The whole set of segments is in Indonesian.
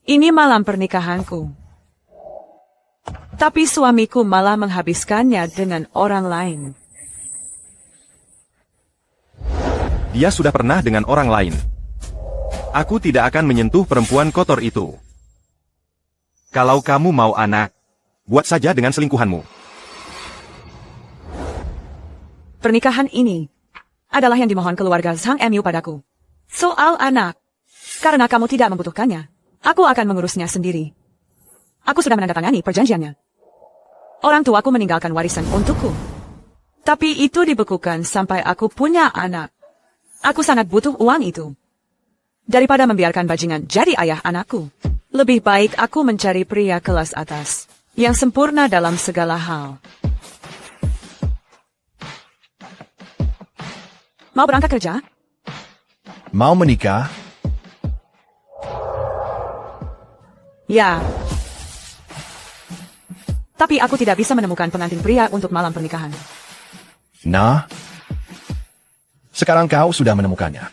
Ini malam pernikahanku. Tapi suamiku malah menghabiskannya dengan orang lain. Dia sudah pernah dengan orang lain. Aku tidak akan menyentuh perempuan kotor itu. Kalau kamu mau anak, buat saja dengan selingkuhanmu. Pernikahan ini adalah yang dimohon keluarga Zhang Mu padaku. Soal anak, karena kamu tidak membutuhkannya, aku akan mengurusnya sendiri. Aku sudah menandatangani perjanjiannya. Orang tuaku meninggalkan warisan untukku. Tapi itu dibekukan sampai aku punya anak. Aku sangat butuh uang itu. Daripada membiarkan bajingan jadi ayah anakku, lebih baik aku mencari pria kelas atas, yang sempurna dalam segala hal. Mau berangkat kerja? Mau menikah? Ya. Tapi aku tidak bisa menemukan pengantin pria untuk malam pernikahan. Nah, sekarang kau sudah menemukannya.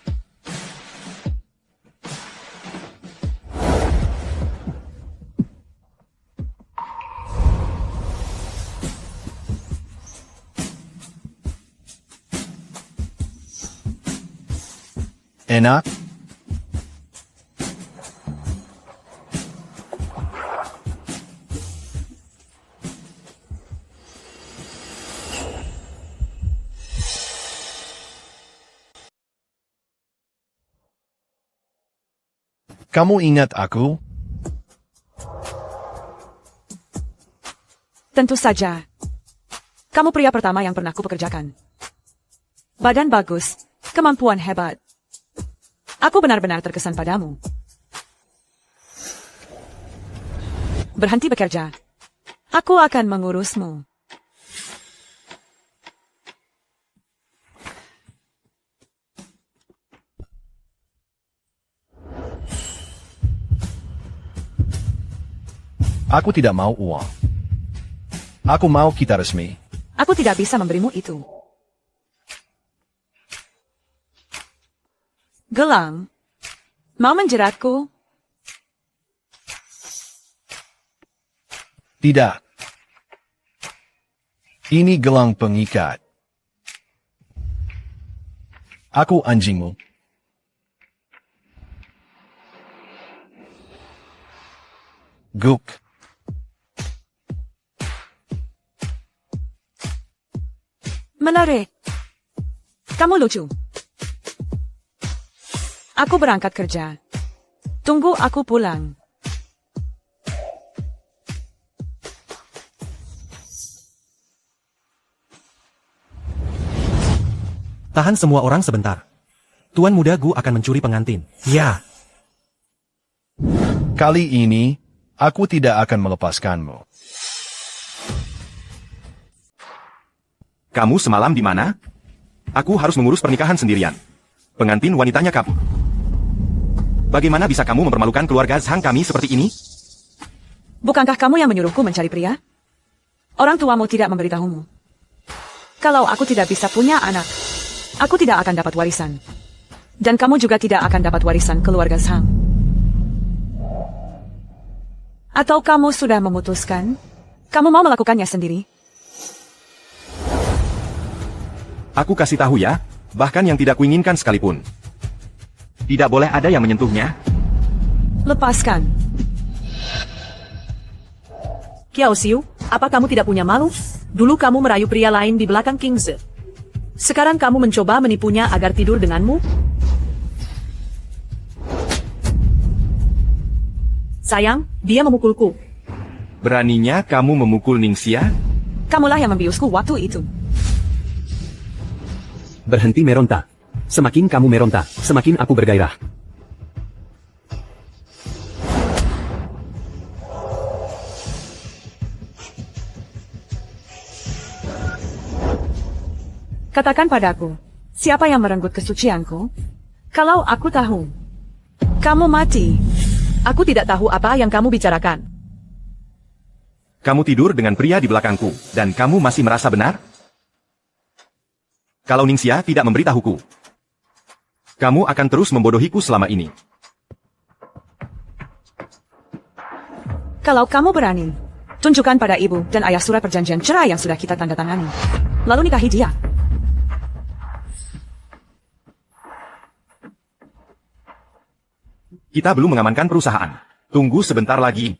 Enak? Kamu ingat aku? Tentu saja. Kamu pria pertama yang pernah kupekerjakan. Badan bagus, kemampuan hebat. Aku benar-benar terkesan padamu. Berhenti bekerja. Aku akan mengurusmu. Aku tidak mau uang. Aku mau kita resmi. Aku tidak bisa memberimu itu. Gelang, mau menjeratku? Tidak. Ini gelang pengikat. Aku anjingmu. Guk. Menarik. Kamu lucu. Aku berangkat kerja. Tunggu aku pulang. Tahan semua orang sebentar. Tuan muda Gu akan mencuri pengantin. Ya. Kali ini, aku tidak akan melepaskanmu. Kamu semalam di mana? Aku harus mengurus pernikahan sendirian. Pengantin wanitanya kabur. Bagaimana bisa kamu mempermalukan keluarga Zhang kami seperti ini? Bukankah kamu yang menyuruhku mencari pria? Orang tuamu tidak memberitahumu. Kalau aku tidak bisa punya anak, aku tidak akan dapat warisan. Dan kamu juga tidak akan dapat warisan keluarga Zhang. Atau kamu sudah memutuskan? Kamu mau melakukannya sendiri? Aku kasih tahu ya, bahkan yang tidak kuinginkan sekalipun. Tidak boleh ada yang menyentuhnya. Lepaskan. Kiao Xiu, apa kamu tidak punya malu? Dulu kamu merayu pria lain di belakang King Ze. Sekarang kamu mencoba menipunya agar tidur denganmu? Sayang, dia memukulku. Beraninya kamu memukul Ningxia? Kamulah yang membiusku waktu itu. Berhenti meronta. Semakin kamu meronta, semakin aku bergairah. Katakan padaku, siapa yang merenggut kesucianku? Kalau aku tahu, kamu mati. Aku tidak tahu apa yang kamu bicarakan. Kamu tidur dengan pria di belakangku, dan kamu masih merasa benar? Kalau Ningxia tidak memberitahuku, kamu akan terus membodohiku selama ini. Kalau kamu berani, tunjukkan pada ibu dan ayah surat perjanjian cerai yang sudah kita tanda tangani. Lalu nikahi dia. Kita belum mengamankan perusahaan. Tunggu sebentar lagi.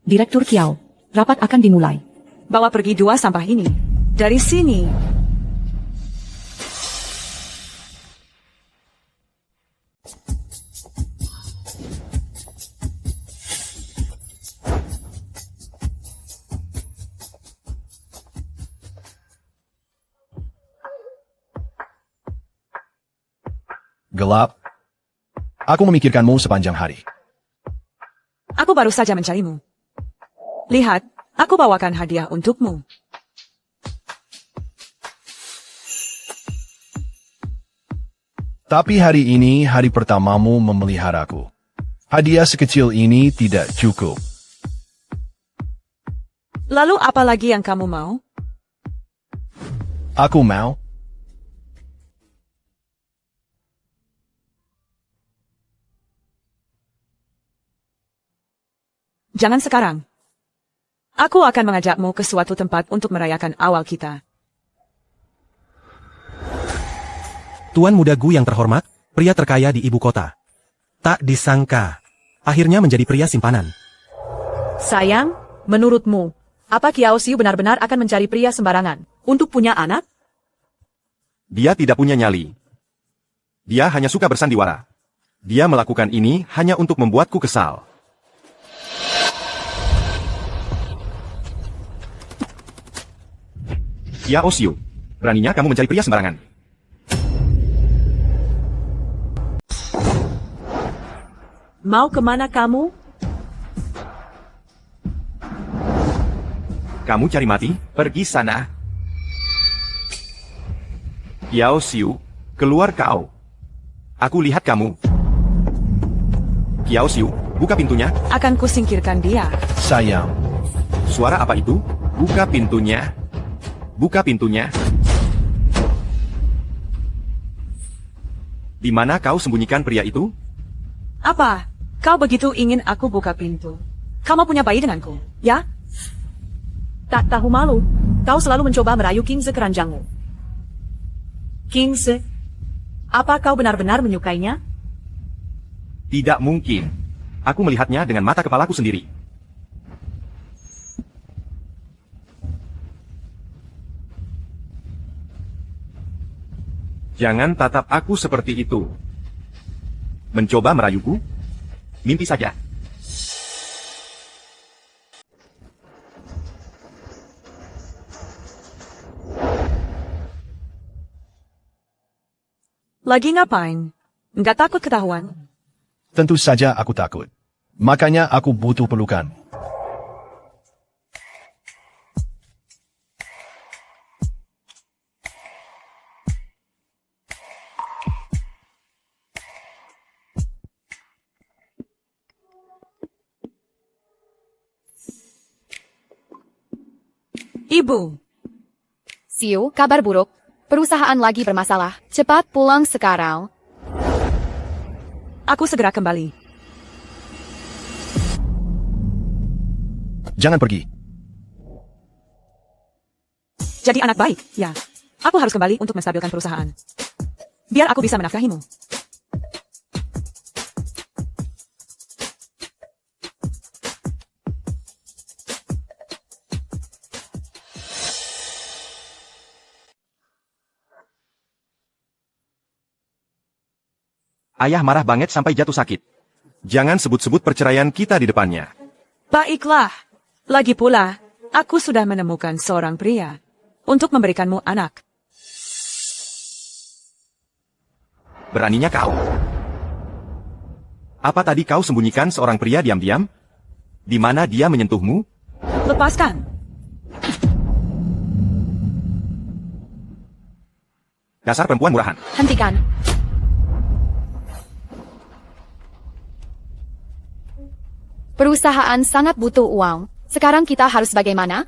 Direktur Kiao, rapat akan dimulai. Bawa pergi 2 sampah ini. Dari sini. Gelap. Aku memikirkanmu sepanjang hari. Aku baru saja mencarimu. Lihat, aku bawakan hadiah untukmu. Tapi hari ini hari pertamamu memeliharaku. Hadiah sekecil ini tidak cukup. Lalu apa lagi yang kamu mau? Aku mau. Jangan sekarang. Aku akan mengajakmu ke suatu tempat untuk merayakan awal kita. Tuan muda Gu yang terhormat, pria terkaya di ibu kota. Tak disangka, akhirnya menjadi pria simpanan. Sayang, menurutmu, apa Kiao Xiu benar-benar akan mencari pria sembarangan untuk punya anak? Dia tidak punya nyali. Dia hanya suka bersandiwara. Dia melakukan ini hanya untuk membuatku kesal. Kiao Xiu, beraninya kamu mencari pria sembarangan. Mau kemana kamu? Kamu cari mati? Pergi sana. Kiao Xiu, keluar kau. Aku lihat kamu. Kiao Xiu, buka pintunya. Akan kusingkirkan dia. Sayang. Suara apa itu? Buka pintunya. Buka pintunya. Di mana kau sembunyikan pria itu? Apa? Kau begitu ingin aku buka pintu? Kamu punya bayi denganku, ya? Tak tahu malu, kau selalu mencoba merayu Kingze keranjangmu. Kingze, apa kau benar-benar menyukainya? Tidak mungkin. Aku melihatnya dengan mata kepalaku sendiri. Jangan tatap aku seperti itu. Mencoba merayuku? Mimpi saja. Lagi ngapain? Nggak takut ketahuan? Tentu saja aku takut. Makanya aku butuh pelukan. Ibu, Xiu, kabar buruk. Perusahaan lagi bermasalah. Cepat pulang sekarang. aku segera kembali. Jangan pergi. Jadi anak baik, ya. Aku harus kembali untuk menstabilkan perusahaan. Biar aku bisa menafkahimu. Ayah marah banget sampai jatuh sakit. Jangan sebut-sebut perceraian kita di depannya. Baiklah. Lagi pula, aku sudah menemukan seorang pria untuk memberikanmu anak. Beraninya kau. Apa tadi kau sembunyikan seorang pria diam-diam? Di mana dia menyentuhmu? Lepaskan. Dasar perempuan murahan. Hentikan. Perusahaan sangat butuh uang. Sekarang kita harus bagaimana?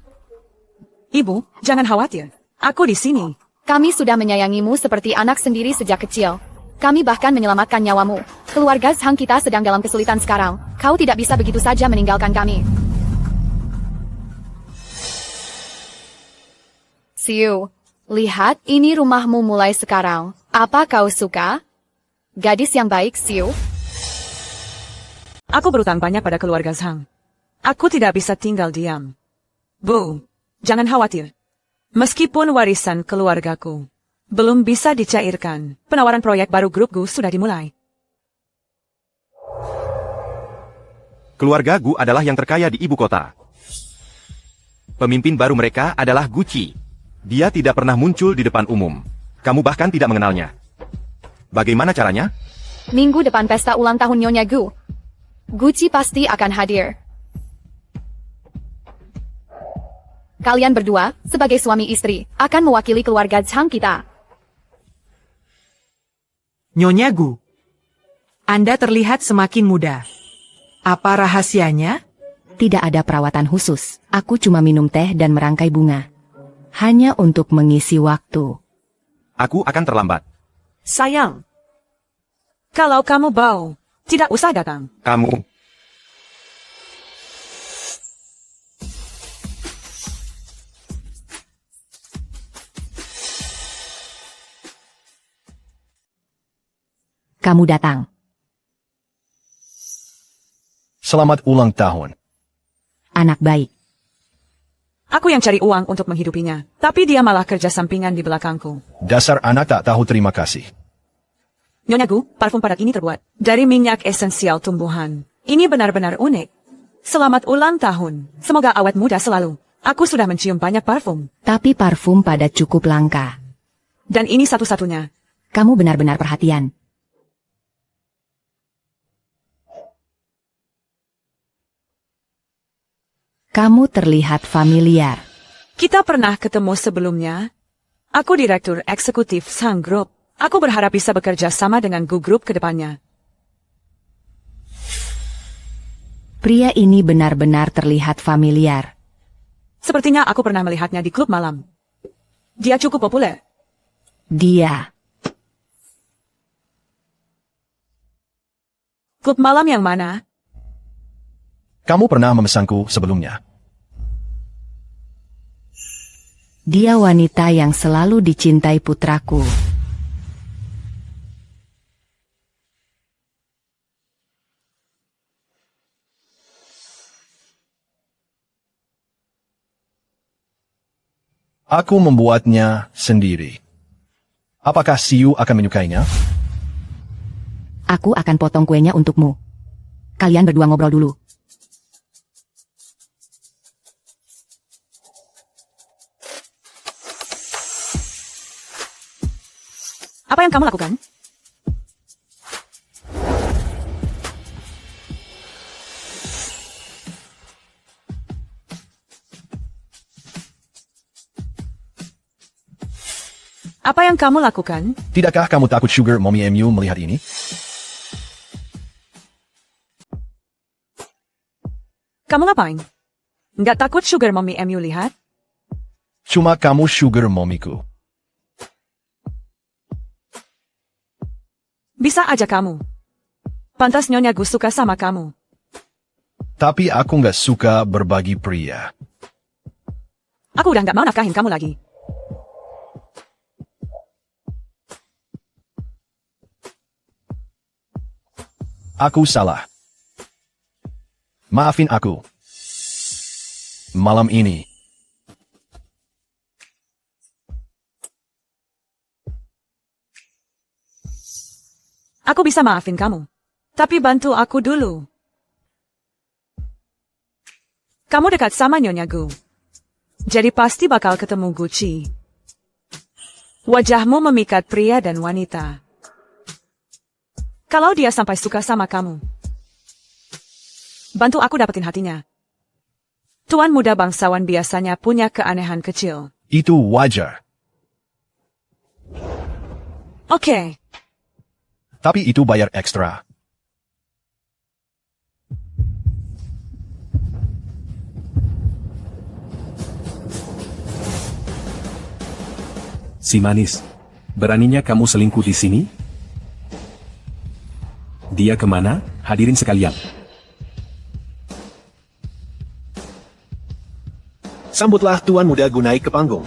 Ibu, jangan khawatir. Aku di sini. Kami sudah menyayangimu seperti anak sendiri sejak kecil. Kami bahkan menyelamatkan nyawamu. Keluarga Zhang kita sedang dalam kesulitan sekarang. Kau tidak bisa begitu saja meninggalkan kami. Siu, lihat, ini rumahmu mulai sekarang. Apa kau suka? Gadis yang baik, Siu. Aku berutang banyak pada keluarga Zhang. Aku tidak bisa tinggal diam. Bu, jangan khawatir. Meskipun warisan keluargaku belum bisa dicairkan, penawaran proyek baru grup Gu sudah dimulai. Keluarga Gu adalah yang terkaya di ibu kota. Pemimpin baru mereka adalah Gucci. Dia tidak pernah muncul di depan umum. Kamu bahkan tidak mengenalnya. Bagaimana caranya? Minggu depan pesta ulang tahun Nyonya Gu. Gucci pasti akan hadir. Kalian berdua, sebagai suami istri, akan mewakili keluarga Zhang kita. Nyonya Gu, Anda terlihat semakin muda. Apa rahasianya? Tidak ada perawatan khusus. Aku cuma minum teh dan merangkai bunga. Hanya untuk mengisi waktu. Aku akan terlambat. Sayang, Kalau kamu bau, tidak usah datang. Kamu. Kamu datang. Selamat ulang tahun. Anak baik. Aku yang cari uang untuk menghidupinya, tapi dia malah kerja sampingan di belakangku. Dasar anak tak tahu terima kasih. Nyonya Gu, parfum padat ini terbuat dari minyak esensial tumbuhan. Ini benar-benar unik. Selamat ulang tahun. Semoga awet muda selalu. Aku sudah mencium banyak parfum. Tapi parfum padat cukup langka. Dan ini satu-satunya. Kamu benar-benar perhatian. Kamu terlihat familiar. Kita pernah ketemu sebelumnya. Aku direktur eksekutif Zhang Group. Aku berharap bisa bekerja sama dengan Gu Group ke depannya. Pria ini benar-benar terlihat familiar. Sepertinya aku pernah melihatnya di klub malam. Dia cukup populer. Dia. Klub malam yang mana? Kamu pernah memesanku sebelumnya. Dia wanita yang selalu dicintai putraku. Aku membuatnya sendiri. Apakah Siu akan menyukainya? Aku akan potong kuenya untukmu. Kalian berdua ngobrol dulu. Apa yang kamu lakukan? Apa yang kamu lakukan? Tidakkah kamu takut Sugar Mommy MU melihat ini? Kamu ngapain? Nggak takut Sugar Mommy MU lihat? Cuma kamu Sugar Mommyku. Bisa aja kamu. Pantas Nyonya Gu suka sama kamu. Tapi aku nggak suka berbagi pria. Aku udah nggak mau nafkahin kamu lagi. Aku salah. Maafin aku. Malam ini. Aku bisa maafin kamu. Tapi bantu aku dulu. Kamu dekat sama Nyonya Gu. Jadi pasti bakal ketemu Gucci. Wajahmu memikat pria dan wanita. Kalau dia sampai suka sama kamu, bantu aku dapetin hatinya. Tuan muda bangsawan biasanya punya keanehan kecil. Itu wajar. Oke. Tapi itu bayar ekstra. Si manis. Beraninya kamu selingkuh di sini? Dia kemana? Hadirin sekalian. Sambutlah Tuan Muda Gu naik ke panggung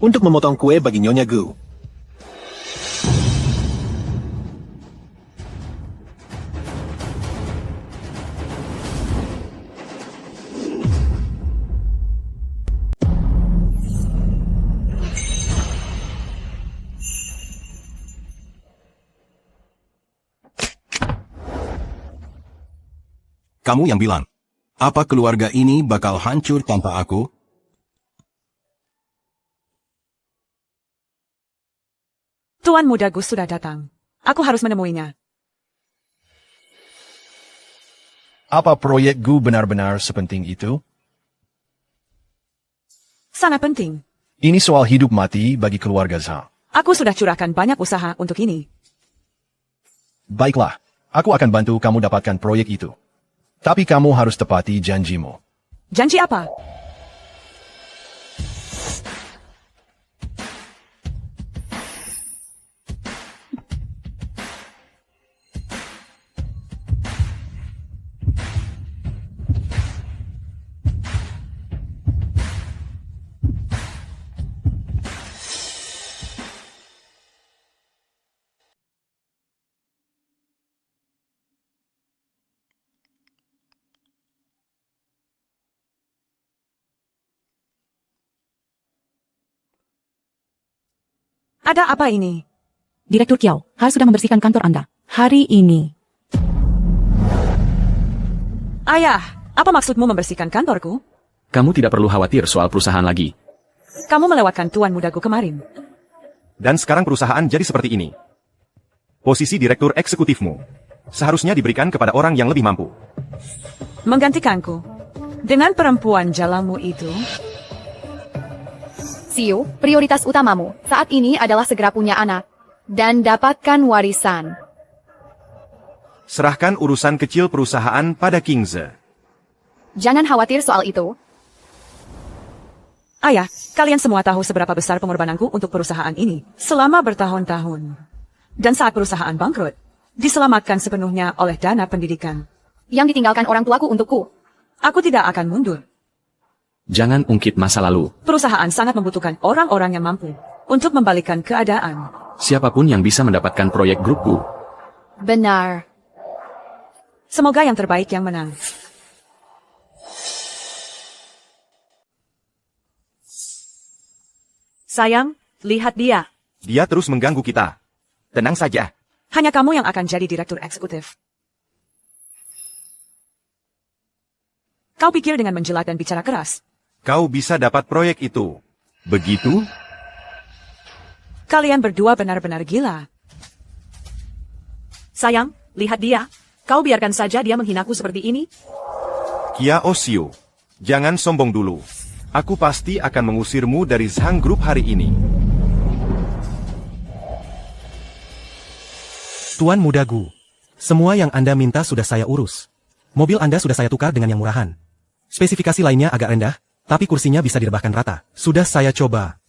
untuk memotong kue bagi Nyonya Gu. Kamu yang bilang, apa keluarga ini bakal hancur tanpa aku? Tuan Muda Gus sudah datang. Aku harus menemuinya. Apa proyek Gu benar-benar sepenting itu? Sangat penting. Ini soal hidup mati bagi keluarga Zhang. Aku sudah curahkan banyak usaha untuk ini. Baiklah, aku akan bantu kamu dapatkan proyek itu. Tapi kamu harus tepati janjimu. Janji apa? Ada apa ini? Direktur Kiao, harus sudah membersihkan kantor Anda. Hari ini. Ayah, apa maksudmu membersihkan kantorku? Kamu tidak perlu khawatir soal perusahaan lagi. Kamu melewatkan Tuan Mudaku kemarin. Dan sekarang perusahaan jadi seperti ini. Posisi direktur eksekutifmu seharusnya diberikan kepada orang yang lebih mampu. Menggantikanku. Dengan perempuan jalamu itu, Siu, prioritas utamamu saat ini adalah segera punya anak dan dapatkan warisan. Serahkan urusan kecil perusahaan pada King Ze. Jangan khawatir soal itu. ayah, kalian semua tahu seberapa besar pengorbananku untuk perusahaan ini selama bertahun-tahun. Dan saat perusahaan bangkrut, diselamatkan sepenuhnya oleh dana pendidikan. Yang ditinggalkan orang tuaku untukku. Aku tidak akan mundur. Jangan ungkit masa lalu. Perusahaan sangat membutuhkan orang-orang yang mampu untuk membalikkan keadaan. Siapapun yang bisa mendapatkan proyek grupku. Benar. Semoga yang terbaik yang menang. Sayang, lihat dia. Dia terus mengganggu kita. Tenang saja. Hanya kamu yang akan jadi direktur eksekutif. Kau pikir dengan menjilat dan bicara keras, Kau bisa dapat proyek itu. Begitu? kalian berdua benar-benar gila. Sayang, lihat dia. Kau biarkan saja dia menghinaku seperti ini? Kia Osio, jangan sombong dulu. Aku pasti akan mengusirmu dari Zhang Group hari ini. Tuan Muda Gu, semua yang Anda minta sudah saya urus. Mobil Anda sudah saya tukar dengan yang murahan. Spesifikasi lainnya agak rendah, tapi kursinya bisa direbahkan rata. Sudah saya coba.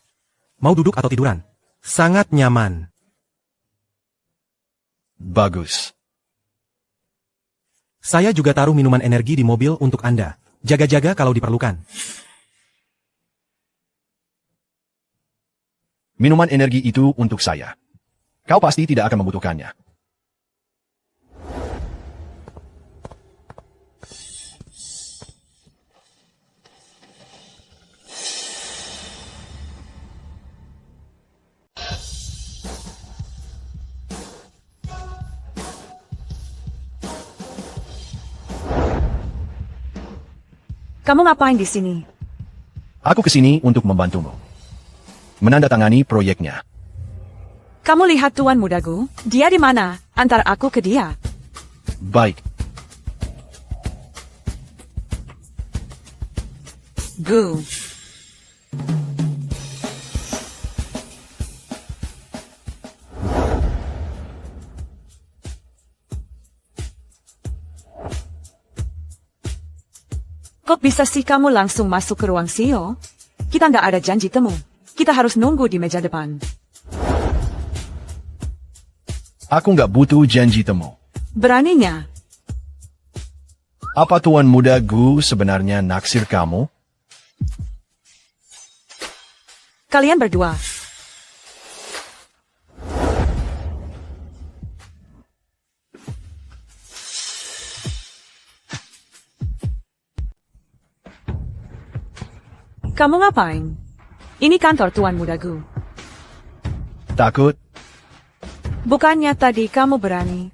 Mau duduk atau tiduran? Sangat nyaman. Bagus. Saya juga taruh minuman energi di mobil untuk Anda. Jaga-jaga kalau diperlukan. Minuman energi itu untuk saya. Kau pasti tidak akan membutuhkannya. Kamu ngapain di sini? Aku kesini untuk membantumu. Menandatangani proyeknya. Kamu lihat Tuan Mudaku, dia di mana? Antar aku ke dia. Baik. Gu. Kok bisa sih kamu langsung masuk ke ruang CEO? Kita nggak ada janji temu. Kita harus nunggu di meja depan. Aku nggak butuh janji temu. Beraninya. Apa Tuan Muda Gu sebenarnya naksir kamu? Kalian berdua. Kamu ngapain? Ini kantor Tuan Muda Gu. Takut? Bukannya tadi kamu berani?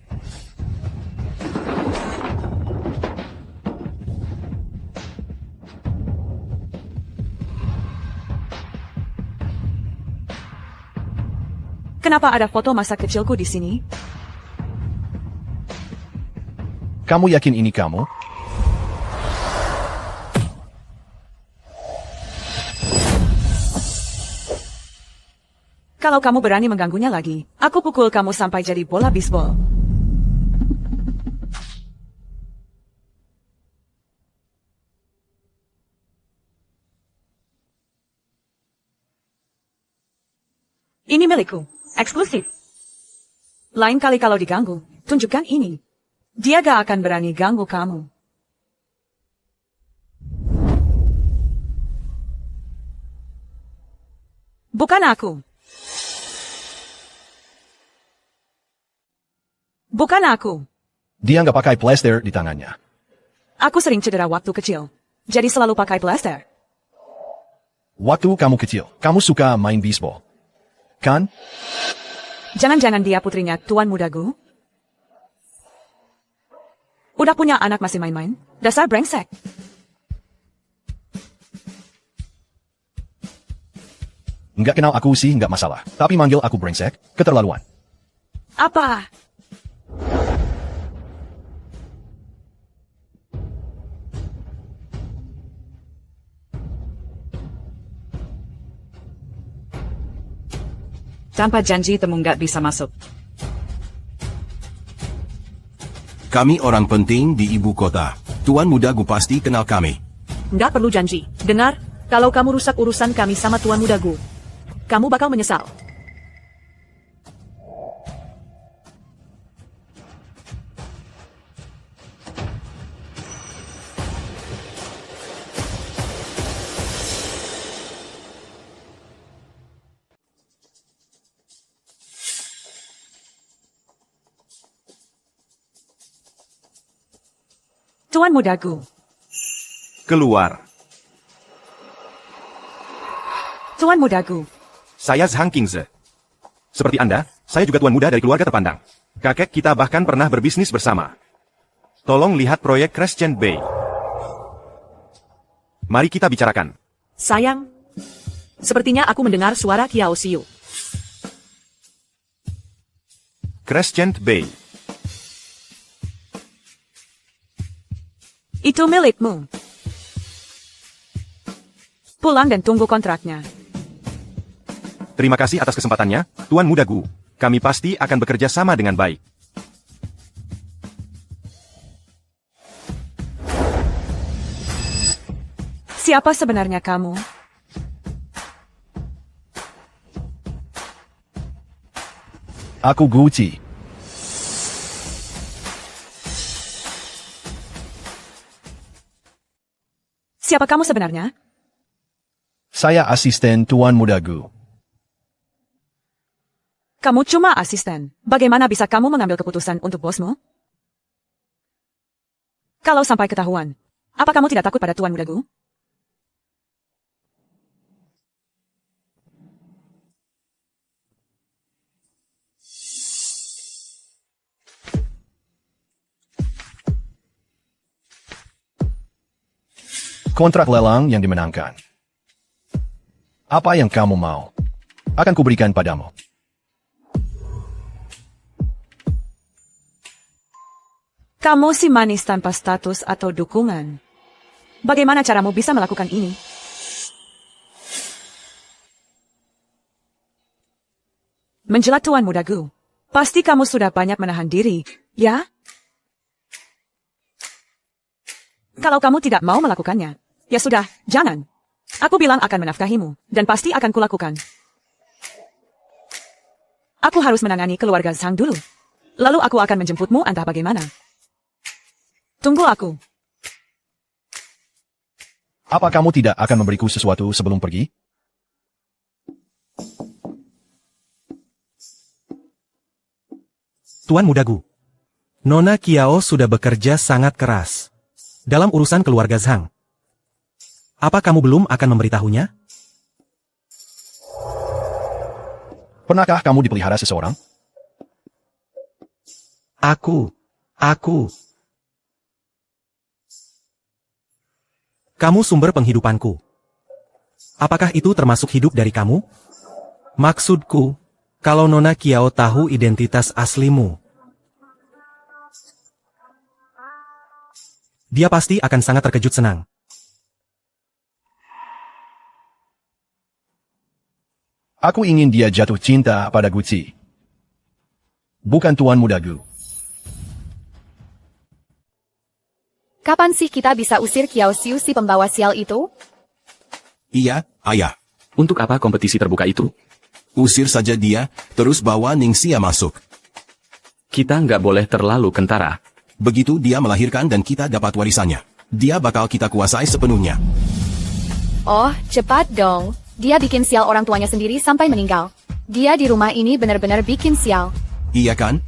Kenapa ada foto masa kecilku di sini? Kamu yakin ini kamu? Kalau kamu berani mengganggunya lagi, aku pukul kamu sampai jadi bola bisbol. Ini milikku, eksklusif. Lain kali kalau diganggu, tunjukkan ini. Dia gak akan berani ganggu kamu. Bukan aku. Bukan aku. Dia nggak pakai plaster di tangannya. Aku sering cedera waktu kecil. Jadi selalu pakai plaster. Waktu kamu kecil, kamu suka main bisbol. Kan? Jangan-jangan dia putrinya Tuan Muda Gu? Udah punya anak masih main-main? Dasar brengsek. Nggak kenal aku sih nggak masalah. Tapi manggil aku brengsek, keterlaluan. Apa? Tanpa janji temu nggak bisa masuk. Kami orang penting di ibu kota. Tuan Muda Gu pasti kenal kami. Nggak perlu janji. Dengar, kalau kamu rusak urusan kami sama Tuan Muda Gu, kamu bakal menyesal. Tuan Muda Gu. Keluar. Tuan Muda Gu. Saya Zhang Qingze. Seperti Anda, saya juga tuan muda dari keluarga terpandang. Kakek kita bahkan pernah berbisnis bersama. Tolong lihat proyek Crescent Bay. Mari kita bicarakan. Sayang, sepertinya aku mendengar suara Kiao Xiu. Crescent Bay. Itu milikmu. Pulang dan tunggu kontraknya. Terima kasih atas kesempatannya, Tuan Muda Gu. Kami pasti akan bekerja sama dengan baik. Siapa sebenarnya kamu? Aku Gucci. Siapa kamu sebenarnya? Saya asisten Tuan Muda Gu. Kamu cuma asisten. Bagaimana bisa kamu mengambil keputusan untuk bosmu? Kalau sampai ketahuan, apa kamu tidak takut pada Tuan Muda Gu? Kontrak lelang yang dimenangkan. Apa yang kamu mau? Akan kuberikan padamu. Kamu si manis tanpa status atau dukungan. Bagaimana caramu bisa melakukan ini? Menjelat Tuan Muda Gu. Pasti kamu sudah banyak menahan diri, ya? Kalau kamu tidak mau melakukannya, ya sudah, jangan. Aku bilang akan menafkahimu, dan pasti akan kulakukan. Aku harus menangani keluarga Zhang dulu. Lalu aku akan menjemputmu entah bagaimana. Tunggu aku. Apa kamu tidak akan memberiku sesuatu sebelum pergi? Tuan Muda Gu. Nona Kiao sudah bekerja sangat keras dalam urusan keluarga Zhang. Apa kamu belum akan memberitahunya? Pernahkah kamu dipelihara seseorang? Aku. Kamu sumber penghidupanku. Apakah itu termasuk hidup dari kamu? Maksudku, kalau Nona Kiao tahu identitas aslimu, dia pasti akan sangat terkejut senang. Aku ingin dia jatuh cinta pada Guci. Bukan Tuan Muda Gu. Kapan sih kita bisa usir Kiao Xiu si pembawa sial itu? Iya, ayah. Untuk apa kompetisi terbuka itu? Usir saja dia, terus bawa Ningxia masuk. Kita nggak boleh terlalu kentara. Begitu dia melahirkan dan kita dapat warisannya, dia bakal kita kuasai sepenuhnya. Oh, cepat dong. Dia bikin sial orang tuanya sendiri sampai meninggal. Dia di rumah ini benar-benar bikin sial. Iya kan?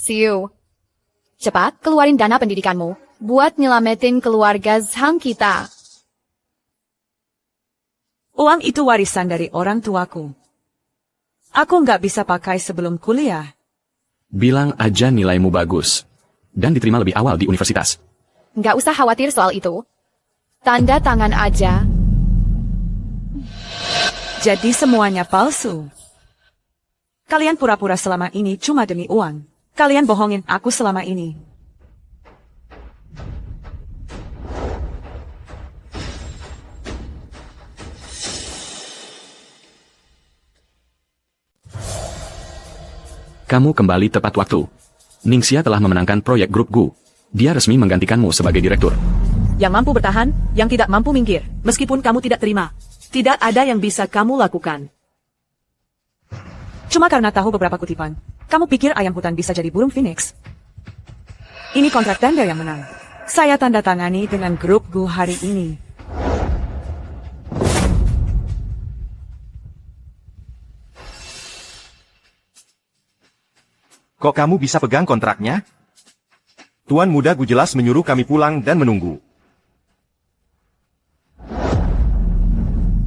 Xiu. Cepat, keluarin dana pendidikanmu. Buat nyelamatin keluarga Zhang kita. Uang itu warisan dari orang tuaku. Aku nggak bisa pakai sebelum kuliah. Bilang aja nilaimu bagus. Dan diterima lebih awal di universitas. Nggak usah khawatir soal itu. Tanda tangan aja. Jadi semuanya palsu. Kalian pura-pura selama ini cuma demi uang. Kalian bohongin aku selama ini. Kamu kembali tepat waktu. Ningxia telah memenangkan proyek grup Gu. Dia resmi menggantikanmu sebagai direktur. Yang mampu bertahan, yang tidak mampu minggir. Meskipun kamu tidak terima. Tidak ada yang bisa kamu lakukan. Cuma karena tahu beberapa kutipan. Kamu pikir ayam hutan bisa jadi burung phoenix? Ini kontrak tender yang menang. Saya tanda tangani dengan grup Gu hari ini. Kok kamu bisa pegang kontraknya? Tuan Muda Gu jelas menyuruh kami pulang dan menunggu.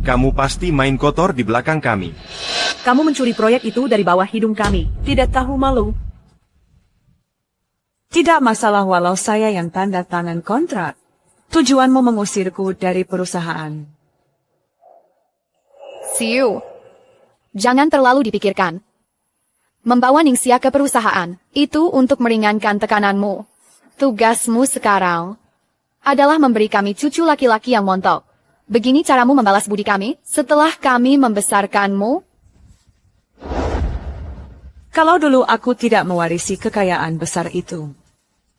Kamu pasti main kotor di belakang kami. Kamu mencuri proyek itu dari bawah hidung kami. Tidak tahu malu. Tidak masalah walau saya yang tanda tangan kontrak. Tujuanmu mengusirku dari perusahaan. Xiu. Jangan terlalu dipikirkan. Membawa Ningxia ke perusahaan, itu untuk meringankan tekananmu. Tugasmu sekarang adalah memberi kami cucu laki-laki yang montok. Begini caramu membalas budi kami setelah kami membesarkanmu. Kalau dulu aku tidak mewarisi kekayaan besar itu,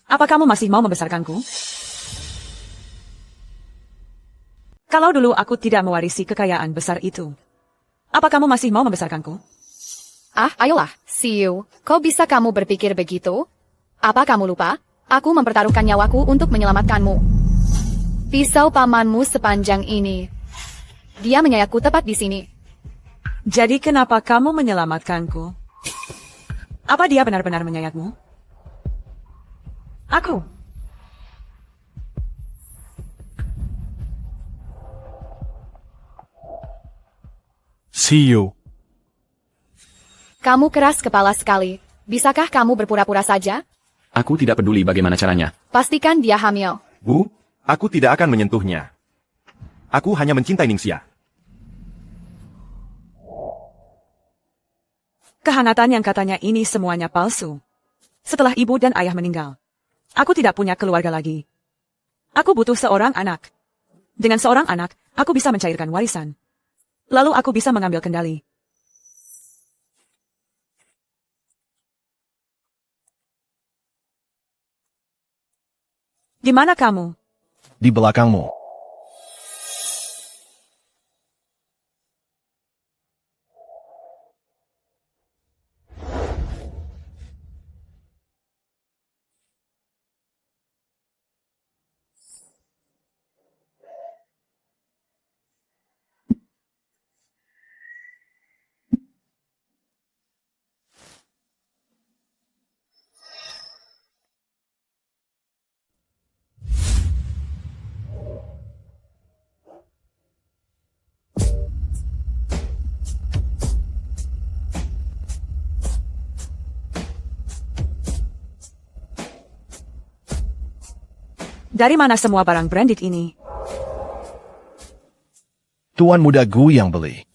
apa kamu masih mau membesarkanku? Kalau dulu aku tidak mewarisi kekayaan besar itu, apa kamu masih mau membesarkanku? Ah, ayolah, Xiu. Kok bisa kamu berpikir begitu? Apa kamu lupa? Aku mempertaruhkan nyawaku untuk menyelamatkanmu. Pisau pamanmu sepanjang ini. Dia menyayatku tepat di sini. Jadi kenapa kamu menyelamatkanku? Apa dia benar-benar menyayatmu? Aku. Xiu. Kamu keras kepala sekali. Bisakah kamu berpura-pura saja? Aku tidak peduli bagaimana caranya. Pastikan dia hamil. Bu, aku tidak akan menyentuhnya. Aku hanya mencintai Ningxia. Kehangatan yang katanya ini semuanya palsu. Setelah ibu dan ayah meninggal, aku tidak punya keluarga lagi. Aku butuh seorang anak. Dengan seorang anak, aku bisa mencairkan warisan. Lalu aku bisa mengambil kendali. Di mana kamu? Di belakangmu. Dari mana semua barang branded ini? Tuan muda Gu yang beli.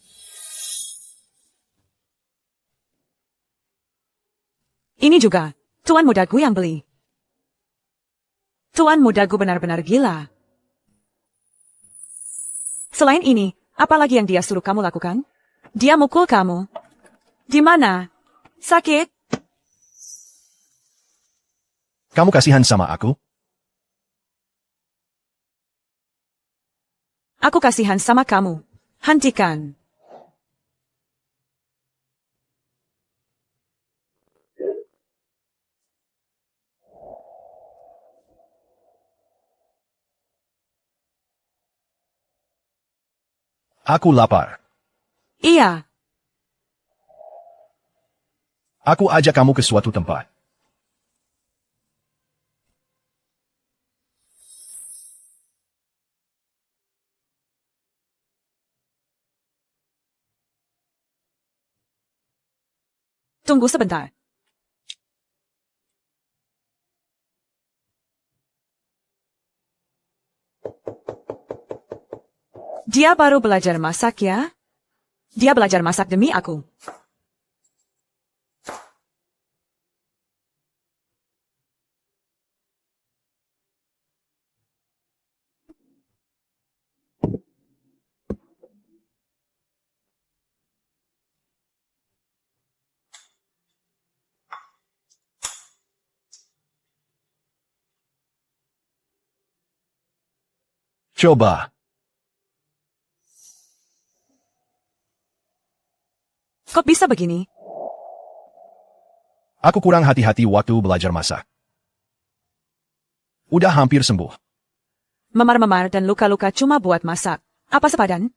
Ini juga, Tuan Muda Gu yang beli. Tuan Muda Gu benar-benar gila. Selain ini, apa lagi yang dia suruh kamu lakukan? Dia mukul kamu. Di mana? Sakit? Kamu kasihan sama aku? Aku kasihan sama kamu. Hentikan. Aku lapar. Iya, Aku ajak kamu ke suatu tempat. tunggu sebentar. Dia baru belajar masak ya? Dia belajar masak demi aku. Coba. Kok bisa begini? Aku kurang hati-hati waktu belajar masak. Udah hampir sembuh. Memar-memar dan luka-luka cuma buat masak. Apa sepadan?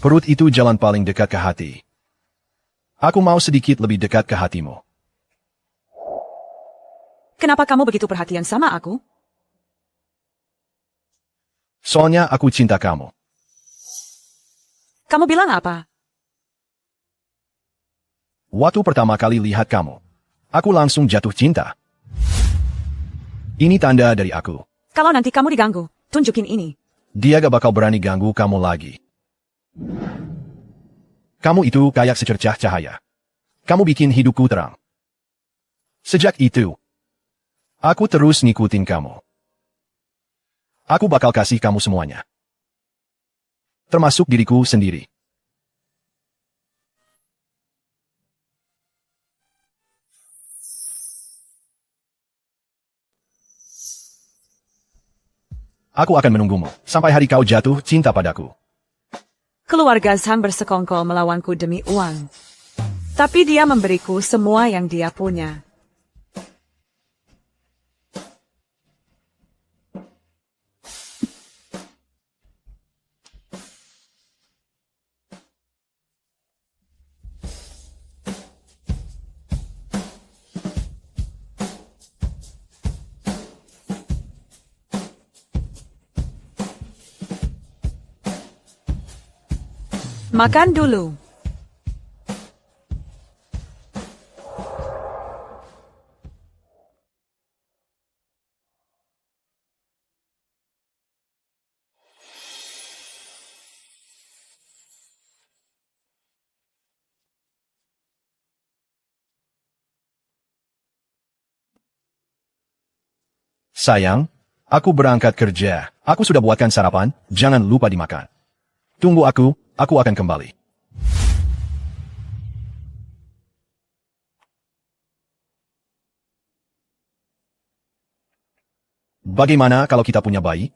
Perut itu jalan paling dekat ke hati. Aku mau sedikit lebih dekat ke hatimu. Kenapa kamu begitu perhatian sama aku? Soalnya aku cinta kamu. Kamu bilang apa? Waktu pertama kali lihat kamu, aku langsung jatuh cinta. Ini tanda dari aku. Kalau nanti kamu diganggu, tunjukin ini. Dia gak bakal berani ganggu kamu lagi. Kamu itu kayak secercah cahaya. Kamu bikin hidupku terang. Sejak itu, aku terus ngikutin kamu. Aku bakal kasih kamu semuanya. Termasuk diriku sendiri. Aku akan menunggumu sampai hari kau jatuh cinta padaku. Keluarga Zhang bersekongkol melawanku demi uang. Tapi dia memberiku semua yang dia punya. Makan dulu. Sayang, aku berangkat kerja. Aku sudah buatkan sarapan, jangan lupa dimakan. Tunggu aku akan kembali. Bagaimana kalau kita punya bayi?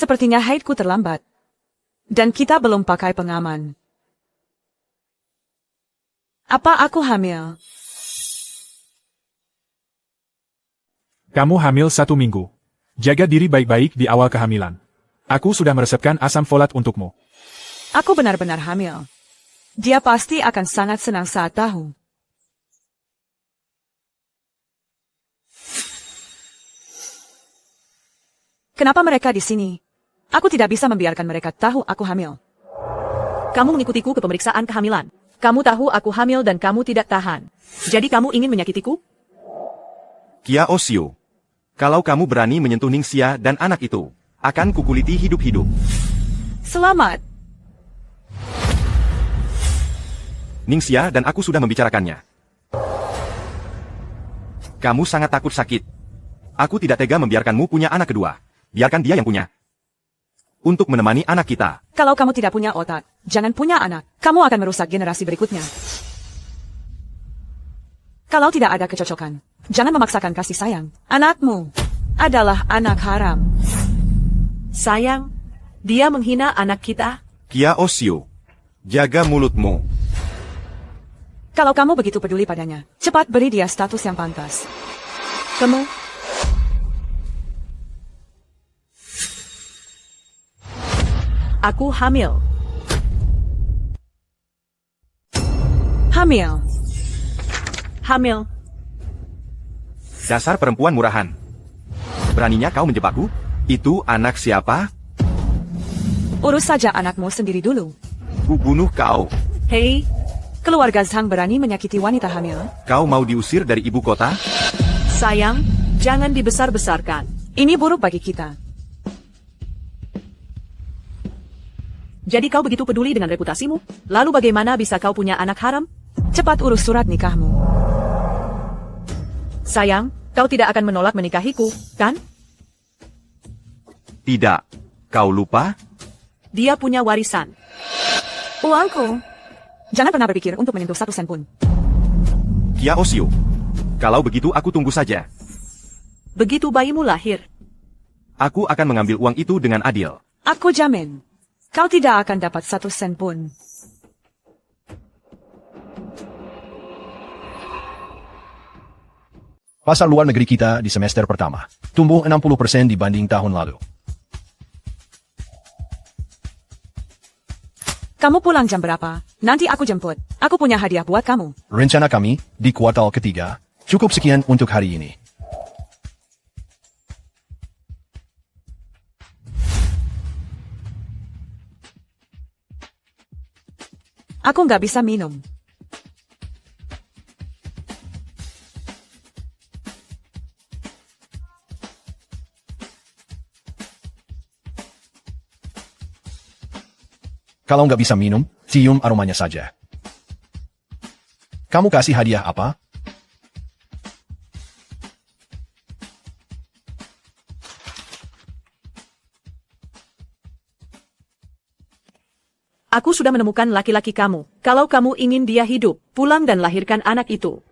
Sepertinya haidku terlambat. Dan kita belum pakai pengaman. Apa aku hamil? Kamu hamil 1 minggu. Jaga diri baik-baik di awal kehamilan. Aku sudah meresepkan asam folat untukmu. Aku benar-benar hamil. Dia pasti akan sangat senang saat tahu. Kenapa mereka di sini? Aku tidak bisa membiarkan mereka tahu aku hamil. Kamu mengikutiku ke pemeriksaan kehamilan. Kamu tahu aku hamil dan kamu tidak tahan. Jadi kamu ingin menyakitiku? Kia Osio. Kalau kamu berani menyentuh Ningxia dan anak itu, akan kukuliti hidup-hidup. Selamat. Ningxia dan aku sudah membicarakannya. Kamu sangat takut sakit. Aku tidak tega membiarkanmu punya anak kedua. Biarkan dia yang punya. Untuk menemani anak kita. Kalau kamu tidak punya otak, jangan punya anak. Kamu akan merusak generasi berikutnya. Kalau tidak ada kecocokan, jangan memaksakan kasih sayang. Anakmu adalah anak haram. Sayang, dia menghina anak kita. Kia Osio. Jaga mulutmu. Kalau kamu begitu peduli padanya, cepat beri dia status yang pantas. Kamu Aku hamil. hamil. Hamil. Dasar perempuan murahan. Beraninya kau menjebakku? Itu anak siapa? Urus saja anakmu sendiri dulu. Ku bunuh kau. Hei, Keluarga Zhang berani menyakiti wanita hamil. Kau mau diusir dari ibu kota? sayang, jangan dibesar-besarkan. Ini buruk bagi kita. Jadi kau begitu peduli dengan reputasimu? Lalu bagaimana bisa kau punya anak haram? Cepat urus surat nikahmu. Sayang, kau tidak akan menolak menikahiku, kan? Tidak. Kau lupa? Dia punya warisan. Uangku. Jangan pernah berpikir untuk menyentuh 1 sen pun. Kia Osio. Kalau begitu aku tunggu saja. Begitu bayimu lahir, Aku akan mengambil uang itu dengan adil. Aku jamin. Kau tidak akan dapat 1 sen pun. Pasar luar negeri kita di semester pertama tumbuh 60% dibanding tahun lalu. Kamu pulang jam berapa? Nanti aku jemput. Aku punya hadiah buat kamu. Rencana kami di kuartal ketiga cukup sekian untuk hari ini. Aku nggak bisa minum. Kalau nggak bisa minum, cium aromanya saja. Kamu kasih hadiah apa? aku sudah menemukan laki-laki kamu. Kalau kamu ingin dia hidup, pulang dan lahirkan anak itu.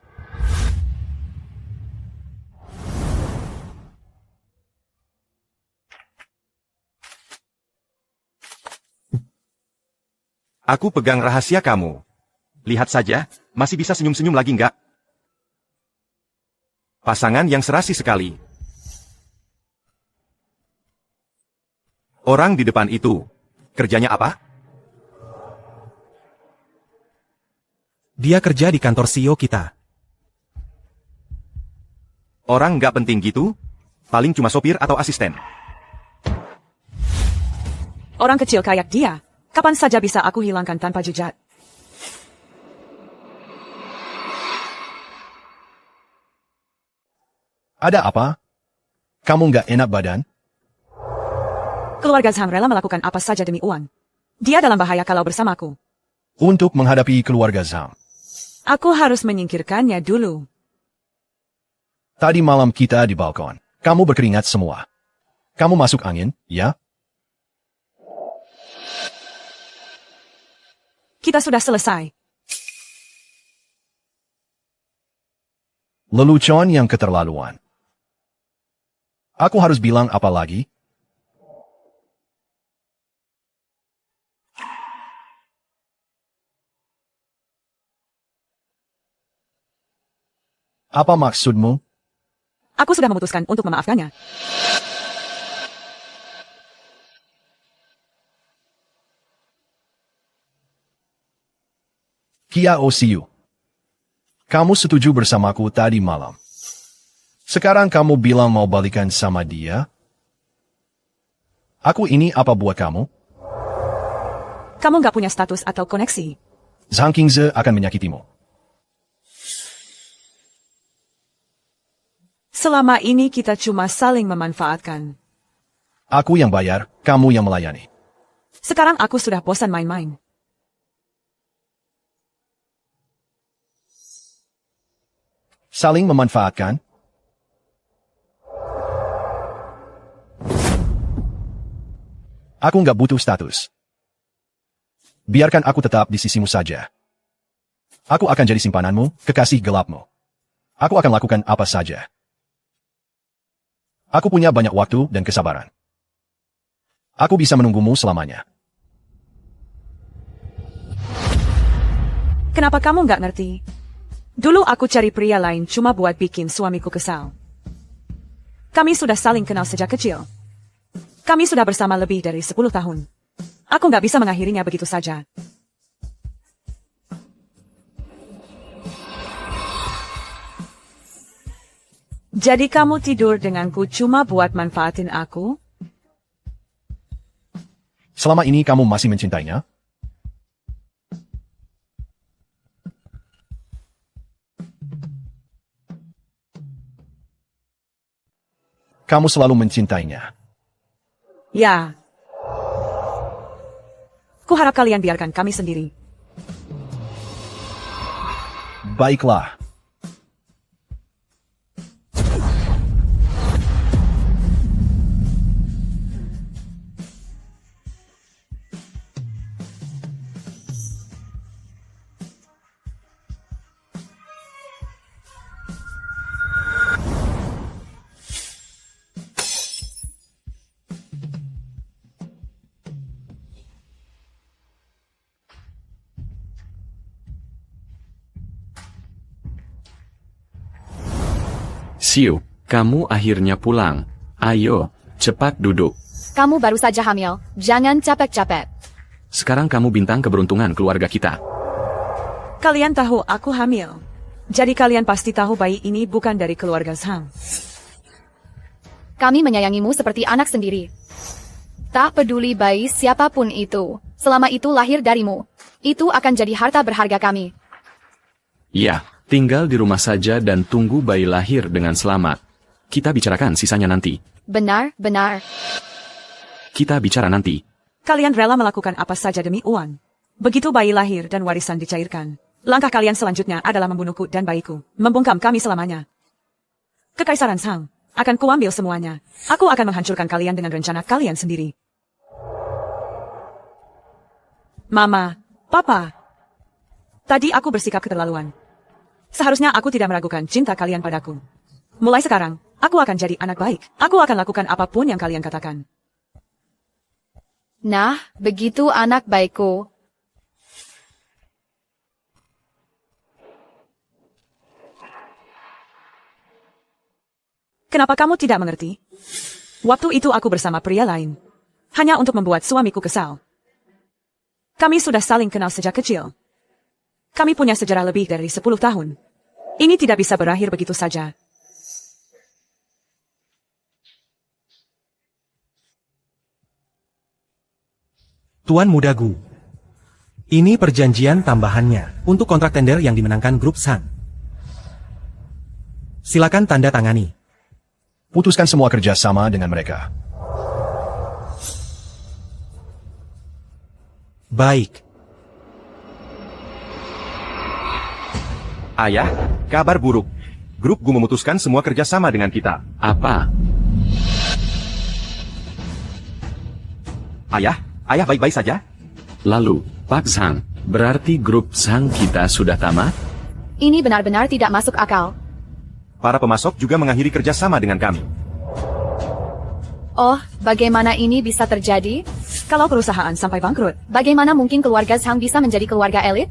Aku pegang rahasia kamu. Lihat saja, masih bisa senyum-senyum lagi nggak? Pasangan yang serasi sekali. Orang di depan itu, kerjanya apa? Dia kerja di kantor CEO kita. Orang nggak penting gitu? Paling cuma sopir atau asisten. Orang kecil kayak dia. Kapan saja bisa aku hilangkan tanpa jejak. Ada apa? Kamu nggak enak badan? Keluarga Zhang rela melakukan apa saja demi uang. Dia dalam bahaya kalau bersamaku. Untuk menghadapi keluarga Zhang. Aku harus menyingkirkannya dulu. Tadi malam kita di balkon. Kamu berkeringat semua. Kamu masuk angin, ya? Kita sudah selesai. Lelucon yang keterlaluan. Aku harus bilang apa lagi? Apa maksudmu? Aku sudah memutuskan untuk memaafkannya. Kiao Siu. Kamu setuju bersamaku tadi malam. Sekarang kamu bilang mau balikan sama dia? Aku ini apa buat kamu? Kamu nggak punya status atau koneksi. Zhang Qingze akan menyakitimu. Selama ini kita cuma saling memanfaatkan. Aku yang bayar, kamu yang melayani. Sekarang aku sudah bosan main-main. Saling memanfaatkan? Aku nggak butuh status. Biarkan aku tetap di sisimu saja. Aku akan jadi simpananmu, kekasih gelapmu. Aku akan lakukan apa saja. Aku punya banyak waktu dan kesabaran. Aku bisa menunggumu selamanya. Kenapa kamu nggak ngerti? Dulu aku cari pria lain cuma buat bikin suamiku kesal. Kami sudah saling kenal sejak kecil. Kami sudah bersama lebih dari 10 tahun. Aku nggak bisa mengakhirinya begitu saja. Jadi kamu tidur denganku cuma buat manfaatin aku? Selama ini kamu masih mencintainya? Kamu selalu mencintainya. Ya. Kuharap kalian biarkan kami sendiri. Baiklah. Siu, kamu akhirnya pulang. Ayo, cepat duduk. Kamu baru saja hamil, jangan capek-capek. Sekarang kamu bintang keberuntungan keluarga kita. Kalian tahu aku hamil. Jadi kalian pasti tahu bayi ini bukan dari keluarga Zhang. Kami menyayangimu seperti anak sendiri. Tak peduli bayi siapapun itu, selama itu lahir darimu, itu akan jadi harta berharga kami. Ya, tinggal di rumah saja dan tunggu bayi lahir dengan selamat. Kita bicarakan sisanya nanti. Benar, benar. Kita bicara nanti. Kalian rela melakukan apa saja demi uang. Begitu bayi lahir dan warisan dicairkan, langkah kalian selanjutnya adalah membunuhku dan bayiku, membungkam kami selamanya. Kekaisaran Zhang akan kuambil semuanya. Aku akan menghancurkan kalian dengan rencana kalian sendiri. Mama, Papa, tadi aku bersikap keterlaluan. Seharusnya aku tidak meragukan cinta kalian padaku. Mulai sekarang, aku akan jadi anak baik. Aku akan lakukan apapun yang kalian katakan. Nah, begitu anak baikku. Kenapa kamu tidak mengerti? Waktu itu aku bersama pria lain. Hanya untuk membuat suamiku kesal. Kami sudah saling kenal sejak kecil. Kami punya sejarah lebih dari 10 tahun. Ini tidak bisa berakhir begitu saja. Tuan Muda Gu. Ini perjanjian tambahannya untuk kontrak tender yang dimenangkan grup Zhang. Silakan tanda tangani. Putuskan semua kerjasama dengan mereka. Baik. Ayah, kabar buruk. Grup Gu memutuskan semua kerjasama dengan kita. Apa? Ayah baik-baik saja? Lalu, Pak Zhang, berarti grup Zhang kita sudah tamat? Ini benar-benar tidak masuk akal. Para pemasok juga mengakhiri kerjasama dengan kami. Oh, bagaimana ini bisa terjadi? Kalau perusahaan sampai bangkrut, Bagaimana mungkin keluarga Zhang bisa menjadi keluarga elit?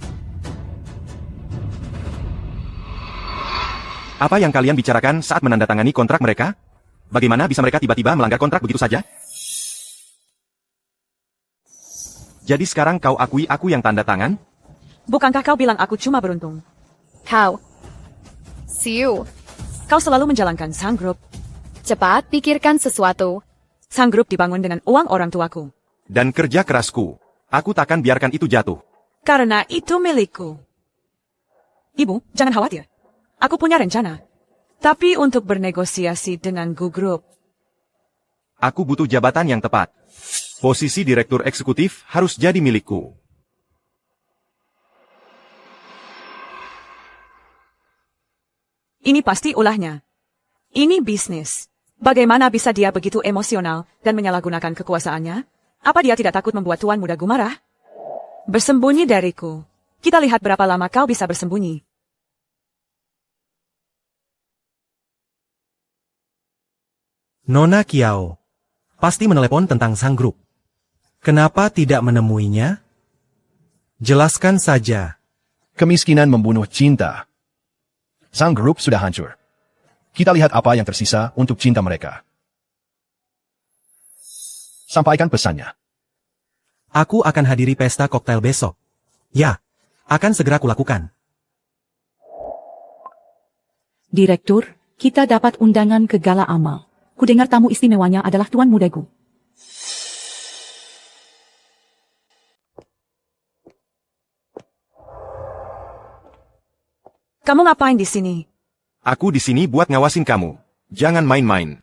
Apa yang kalian bicarakan saat menandatangani kontrak mereka? Bagaimana bisa mereka tiba-tiba melanggar kontrak begitu saja? Jadi sekarang kau akui aku yang tanda tangan? Bukankah kau bilang aku cuma beruntung? Kau. Siu. Kau selalu menjalankan sang grup. Cepat pikirkan sesuatu. Sang grup dibangun dengan uang orang tuaku. Dan kerja kerasku. Aku takkan biarkan itu jatuh. Karena itu milikku. Ibu, jangan khawatir. Aku punya rencana. Tapi untuk bernegosiasi dengan Gu Group. Aku butuh jabatan yang tepat. Posisi direktur eksekutif harus jadi milikku. Ini pasti ulahnya. Ini bisnis. Bagaimana bisa dia begitu emosional dan menyalahgunakan kekuasaannya? Apa dia tidak takut membuat Tuan Muda Gu marah? Bersembunyi dariku. Kita lihat berapa lama kau bisa bersembunyi. Nona Kiao pasti menelepon tentang sang grup. Kenapa tidak menemuinya? Jelaskan saja. Kemiskinan membunuh cinta. Sang grup sudah hancur. Kita lihat apa yang tersisa untuk cinta mereka. Sampaikan pesannya. Aku akan hadiri pesta koktail besok. Ya, akan segera kulakukan. Direktur, kita dapat undangan ke gala amal. Kudengar tamu istimewanya adalah Tuan Muda Gu. Kamu ngapain di sini? Aku di sini buat ngawasin kamu. Jangan main-main.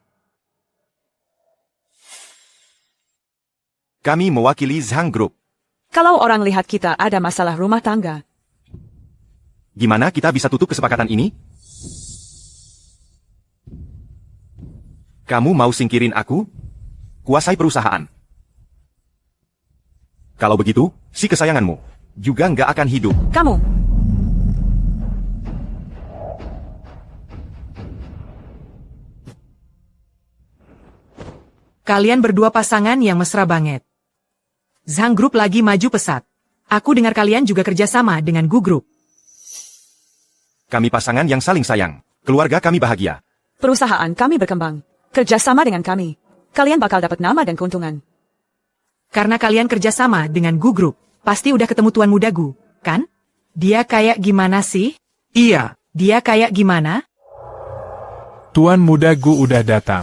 Kami mewakili Zhang Group. Kalau orang lihat kita ada masalah rumah tangga. Gimana kita bisa tutup kesepakatan ini? Kamu mau singkirin aku? Kuasai perusahaan. Kalau begitu, si kesayanganmu juga nggak akan hidup. Kamu. Kalian berdua pasangan yang mesra banget. Zhang Group lagi maju pesat. Aku dengar kalian juga kerjasama dengan Gu Group. Kami pasangan yang saling sayang. Keluarga kami bahagia. Perusahaan kami berkembang. Kerjasama dengan kami. Kalian bakal dapat nama dan keuntungan. Karena kalian kerjasama dengan Gu Group, pasti udah ketemu Tuan Muda Gu, kan? Dia kayak gimana sih? Iya. Dia kayak gimana? Tuan Muda Gu udah datang.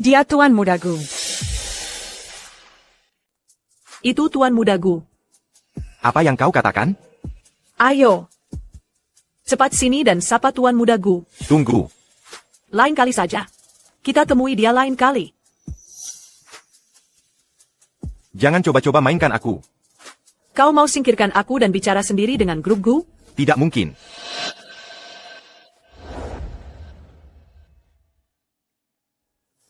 Dia Tuan Muda Gu. Itu Tuan Muda Gu. Apa yang kau katakan? Ayo. Cepat sini dan sapa Tuan Muda Gu. Tunggu. Lain kali saja. Kita temui dia lain kali. Jangan coba-coba mainkan aku. Kau mau singkirkan aku dan bicara sendiri dengan grup Gu? Tidak mungkin.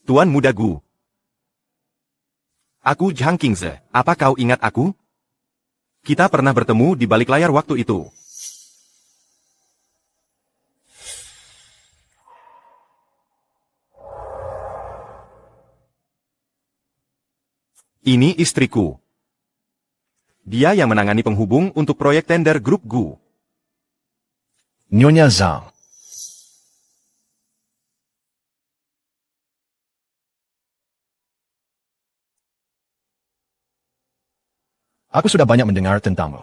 Tuan Muda Gu. Aku Zhang Qingze. Apa kau ingat aku? Kita pernah bertemu di balik layar waktu itu. Ini istriku. Dia yang menangani penghubung untuk proyek tender grup Gu. Nyonya Zhang. Aku sudah banyak mendengar tentangmu.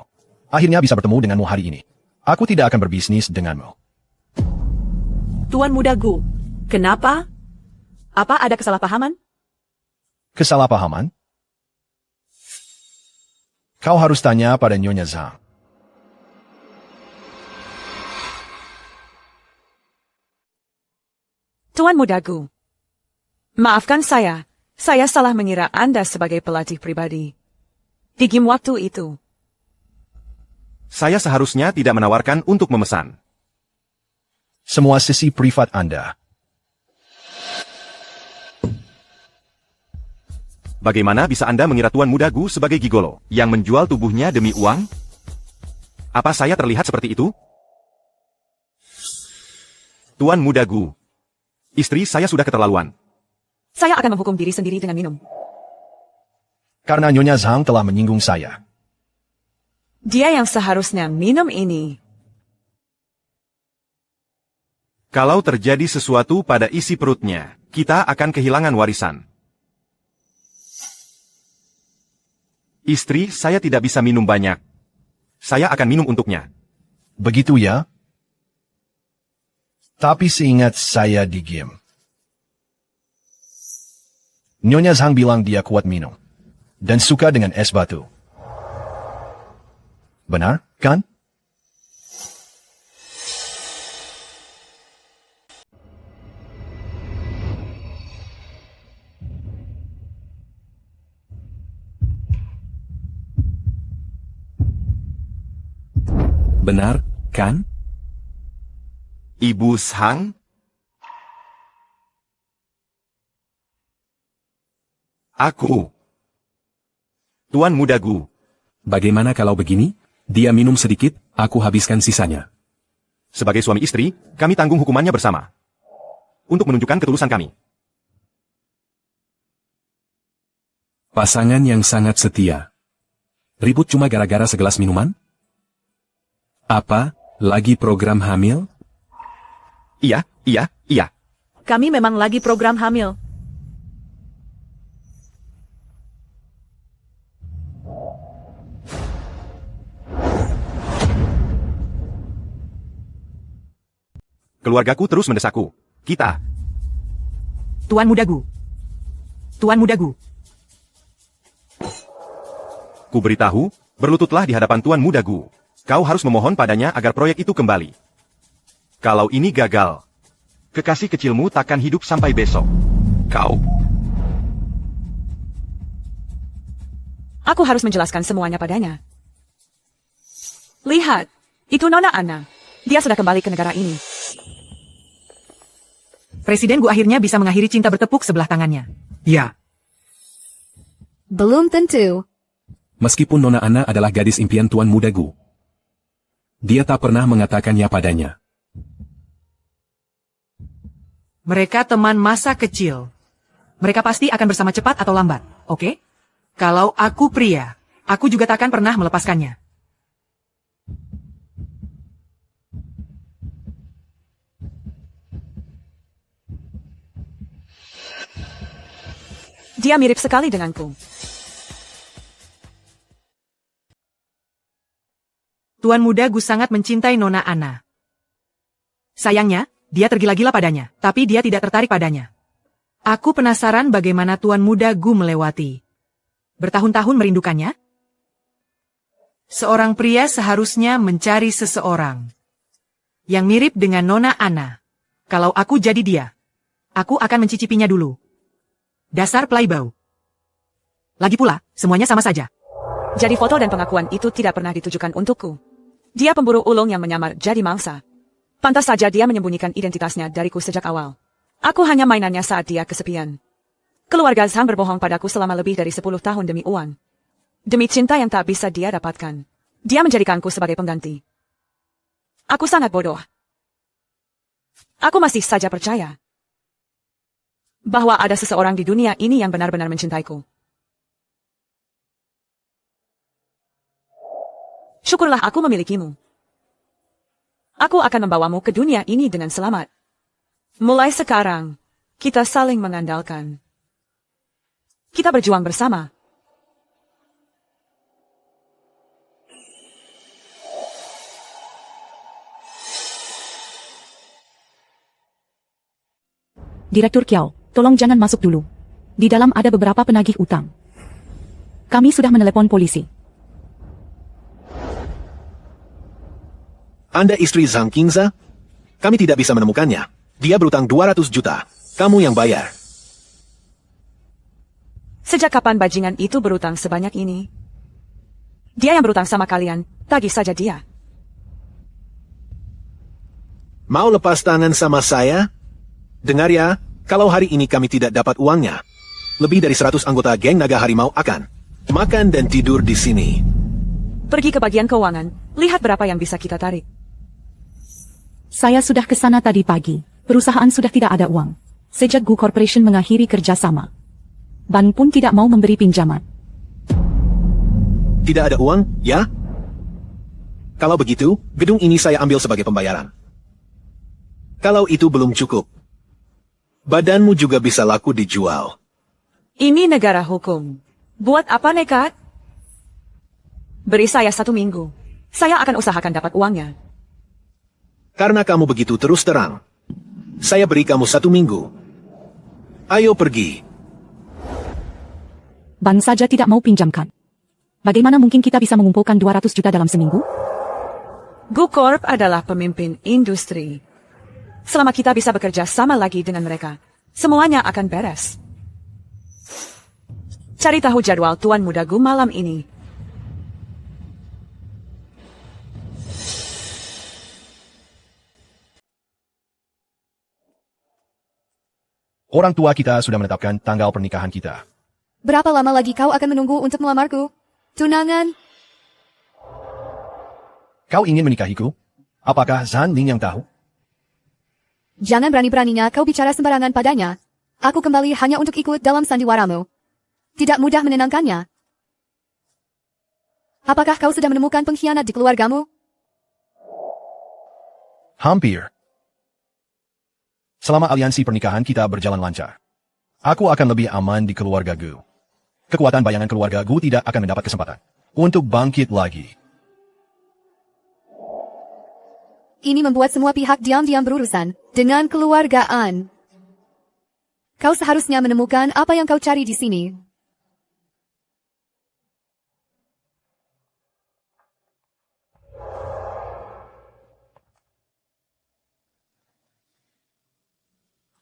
Akhirnya bisa bertemu denganmu hari ini. Aku tidak akan berbisnis denganmu. Tuan Muda Gu, kenapa? Apa ada kesalahpahaman? Kesalahpahaman? Kau harus tanya pada Nyonya Zhang. Tuan Muda Gu. Maafkan saya salah mengira Anda sebagai pelatih pribadi. Di game waktu itu. Saya seharusnya tidak menawarkan untuk memesan. Semua sesi privat Anda. Bagaimana bisa Anda mengira Tuan Muda Gu sebagai gigolo yang menjual tubuhnya demi uang? Apa saya terlihat seperti itu? Tuan Muda Gu, istri saya sudah keterlaluan. Saya akan menghukum diri sendiri dengan minum. Karena Nyonya Zhang telah menyinggung saya. Dia yang seharusnya minum ini. Kalau terjadi sesuatu pada isi perutnya, kita akan kehilangan warisan. Istri saya tidak bisa minum banyak. Saya akan minum untuknya. Begitu ya? Tapi seingat saya di game. Nyonya Zhang bilang dia kuat minum. Dan suka dengan es batu. Benar, kan? Benar, kan? Ibu Zhang? Aku. Tuan Muda Gu. Bagaimana kalau begini? Dia minum sedikit, aku habiskan sisanya. Sebagai suami istri, kami tanggung hukumannya bersama. Untuk menunjukkan ketulusan kami. Pasangan yang sangat setia. Ribut cuma gara-gara segelas minuman? Apa? Lagi program hamil? Iya. Kami memang lagi program hamil. Keluargaku terus mendesakku. Kita. Tuan Muda Gu. Tuan Muda Gu. Ku beritahu, berlututlah di hadapan Tuan Muda Gu. Kau harus memohon padanya agar proyek itu kembali. Kalau ini gagal, kekasih kecilmu takkan hidup sampai besok. Kau. Aku harus menjelaskan semuanya padanya. Lihat, itu Nona Ana. Dia sudah kembali ke negara ini. Presiden Gu akhirnya bisa mengakhiri cinta bertepuk sebelah tangannya. Ya. Belum tentu. Meskipun Nona Ana adalah gadis impian Tuan Muda Gu, dia tak pernah mengatakannya padanya. Mereka teman masa kecil. Mereka pasti akan bersama cepat atau lambat, oke? Kalau aku pria, aku juga takkan pernah melepaskannya. Dia mirip sekali denganku. Tuan Muda Gu sangat mencintai Nona Ana. Sayangnya, dia tergila-gila padanya, tapi dia tidak tertarik padanya. Aku penasaran bagaimana Tuan Muda Gu melewati bertahun-tahun merindukannya. Seorang pria seharusnya mencari seseorang yang mirip dengan Nona Ana. Kalau aku jadi dia, aku akan mencicipinya dulu. Dasar playboy. Lagi pula, semuanya sama saja. Jadi foto dan pengakuan itu tidak pernah ditujukan untukku. Dia pemburu ulung yang menyamar jadi mangsa. Pantas saja dia menyembunyikan identitasnya dariku sejak awal. Aku hanya mainannya saat dia kesepian. Keluarga Zhang berbohong padaku selama lebih dari 10 tahun demi uang. Demi cinta yang tak bisa dia dapatkan. Dia menjadikanku sebagai pengganti. Aku sangat bodoh. Aku masih saja percaya bahwa ada seseorang di dunia ini yang benar-benar mencintaiku. Syukurlah aku memilikimu. Aku akan membawamu ke dunia ini dengan selamat. Mulai sekarang, kita saling mengandalkan. Kita berjuang bersama. Direktur Kiao, tolong jangan masuk dulu. Di dalam ada beberapa penagih utang. Kami sudah menelepon polisi. Anda istri Zhang Qingza? Kami tidak bisa menemukannya. Dia berutang 200 juta. Kamu yang bayar. Sejak kapan bajingan itu berutang sebanyak ini? Dia yang berutang sama kalian, tagih saja dia. Mau lepas tangan sama saya? Dengar ya, kalau hari ini kami tidak dapat uangnya, Lebih dari 100 anggota geng naga harimau akan makan dan tidur di sini. Pergi ke bagian keuangan, lihat berapa yang bisa kita tarik. Saya sudah ke sana tadi pagi. Perusahaan sudah tidak ada uang. Sejak Gu Corporation mengakhiri kerjasama. Ban pun tidak mau memberi pinjaman. Tidak ada uang, ya? Kalau begitu, gedung ini saya ambil sebagai pembayaran. Kalau itu belum cukup, badanmu juga bisa laku dijual. Ini negara hukum. Buat apa nekat? Beri saya 1 minggu. Saya akan usahakan dapat uangnya. Karena kamu begitu terus terang, saya beri kamu 1 minggu. Ayo pergi. Ban saja tidak mau pinjamkan. Bagaimana mungkin kita bisa mengumpulkan 200 juta dalam seminggu? Gu Corp adalah pemimpin industri. Selama kita bisa bekerja sama lagi dengan mereka, semuanya akan beres. Cari tahu jadwal Tuan Muda Gu malam ini. Orang tua kita sudah menetapkan tanggal pernikahan kita. Berapa lama lagi kau akan menunggu untuk melamarku? Tunangan? Kau ingin menikahiku? Apakah Zhan Ling yang tahu? Jangan berani-beraninya kau bicara sembarangan padanya. Aku kembali hanya untuk ikut dalam sandiwaramu. Tidak mudah menenangkannya. Apakah kau sudah menemukan pengkhianat di keluargamu? Hampir. Selama aliansi pernikahan kita berjalan lancar, aku akan lebih aman di keluarga Gu. Kekuatan bayangan keluarga Gu tidak akan mendapat kesempatan untuk bangkit lagi. Ini membuat semua pihak diam-diam berurusan dengan keluargaan. Kau seharusnya menemukan apa yang kau cari di sini.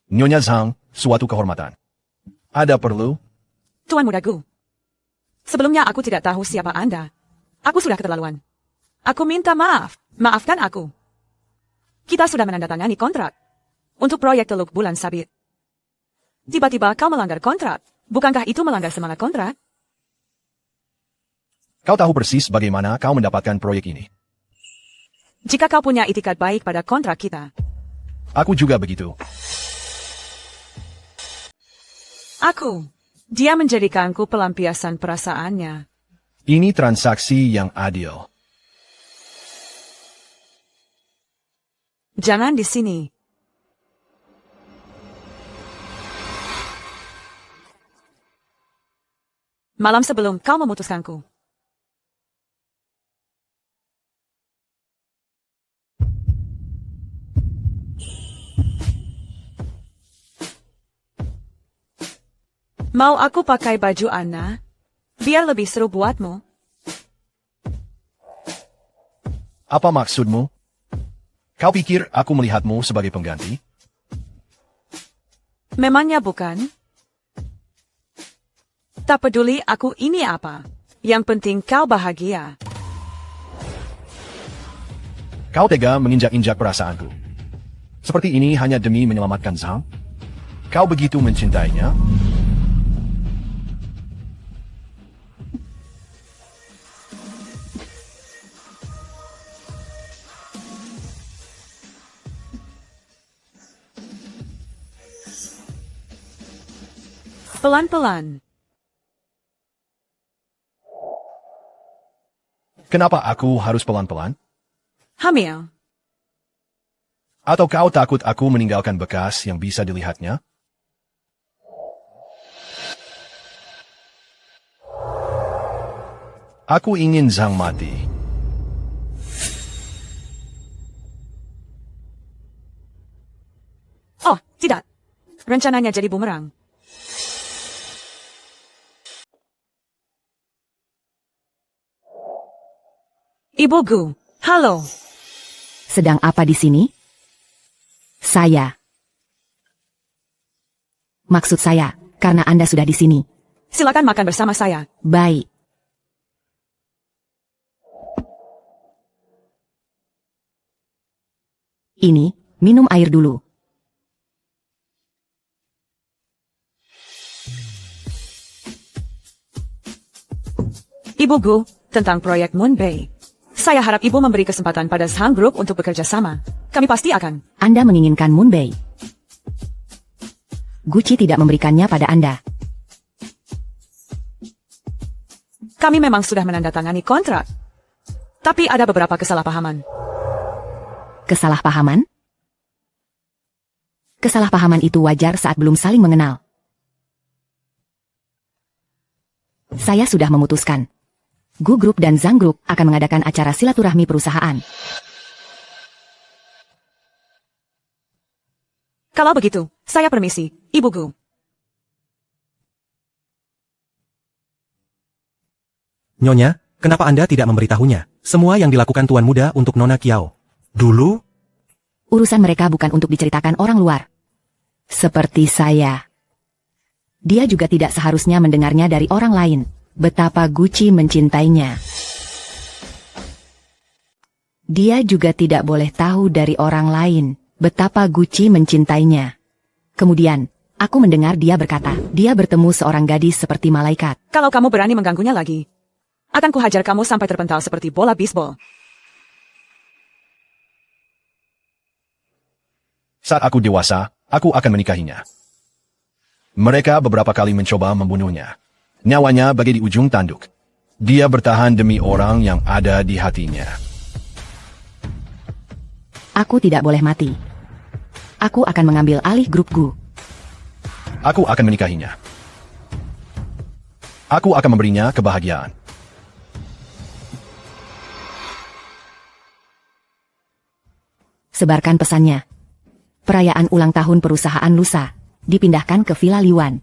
Nyonya Zhang, suatu kehormatan. Ada perlu? Tuan Muda Gu. Sebelumnya aku tidak tahu siapa Anda. Aku sudah keterlaluan. Aku minta maaf. Maafkan aku. Kita sudah menandatangani kontrak untuk proyek Teluk Bulan Sabit. Tiba-tiba kau melanggar kontrak. Bukankah itu melanggar semangat kontrak? Kau tahu persis bagaimana kau mendapatkan proyek ini. Jika kau punya itikat baik pada kontrak kita. Aku juga begitu. Dia menjadikanku pelampiasan perasaannya. Ini transaksi yang adil. Jangan di sini. Malam sebelum kau memutuskanku. Mau aku pakai baju Anna? Biar lebih seru buatmu. Apa maksudmu? Kau pikir aku melihatmu sebagai pengganti? Memangnya bukan? Tak peduli aku ini apa. Yang penting kau bahagia. Kau tega menginjak-injak perasaanku. Seperti ini hanya demi menyelamatkan Zhang? Kau begitu mencintainya? Pelan-pelan. Kenapa aku harus pelan-pelan? Hamil. Atau kau takut aku meninggalkan bekas yang bisa dilihatnya? Aku ingin Zhang mati. Oh, tidak. Rencananya jadi bumerang. Ibu Gu, halo. Sedang apa di sini? Saya. Maksud saya, karena Anda sudah di sini. Silakan makan bersama saya. Baik. Ini, minum air dulu. Ibu Gu, tentang proyek Moon Bay. Saya harap Ibu memberi kesempatan pada Zhang Group untuk bekerja sama. Kami pasti akan. Anda menginginkan Moon Bay. Gucci tidak memberikannya pada Anda. Kami memang sudah menandatangani kontrak. Tapi ada beberapa kesalahpahaman. Kesalahpahaman? Kesalahpahaman itu wajar saat belum saling mengenal. Saya sudah memutuskan. Gu Group dan Zhang Group akan mengadakan acara silaturahmi perusahaan. Kalau begitu, saya permisi, Ibu Gu. Nyonya, kenapa Anda tidak memberitahunya? Semua yang dilakukan Tuan Muda untuk Nona Kiao. Dulu? Urusan mereka bukan untuk diceritakan orang luar. Seperti saya. Dia juga tidak seharusnya mendengarnya dari orang lain. Betapa Gucci mencintainya. Dia juga tidak boleh tahu dari orang lain betapa Gucci mencintainya. Kemudian, aku mendengar dia berkata, dia bertemu seorang gadis seperti malaikat. Kalau kamu berani mengganggunya lagi, akan kuhajar kamu sampai terpental seperti bola bisbol. Saat aku dewasa, aku akan menikahinya. Mereka beberapa kali mencoba membunuhnya. Nyawanya bagai di ujung tanduk. Dia bertahan demi orang yang ada di hatinya. Aku tidak boleh mati. Aku akan mengambil alih grup Gu. Aku akan menikahinya. Aku akan memberinya kebahagiaan. Sebarkan pesannya. Perayaan ulang tahun perusahaan lusa dipindahkan ke Villa Liwan.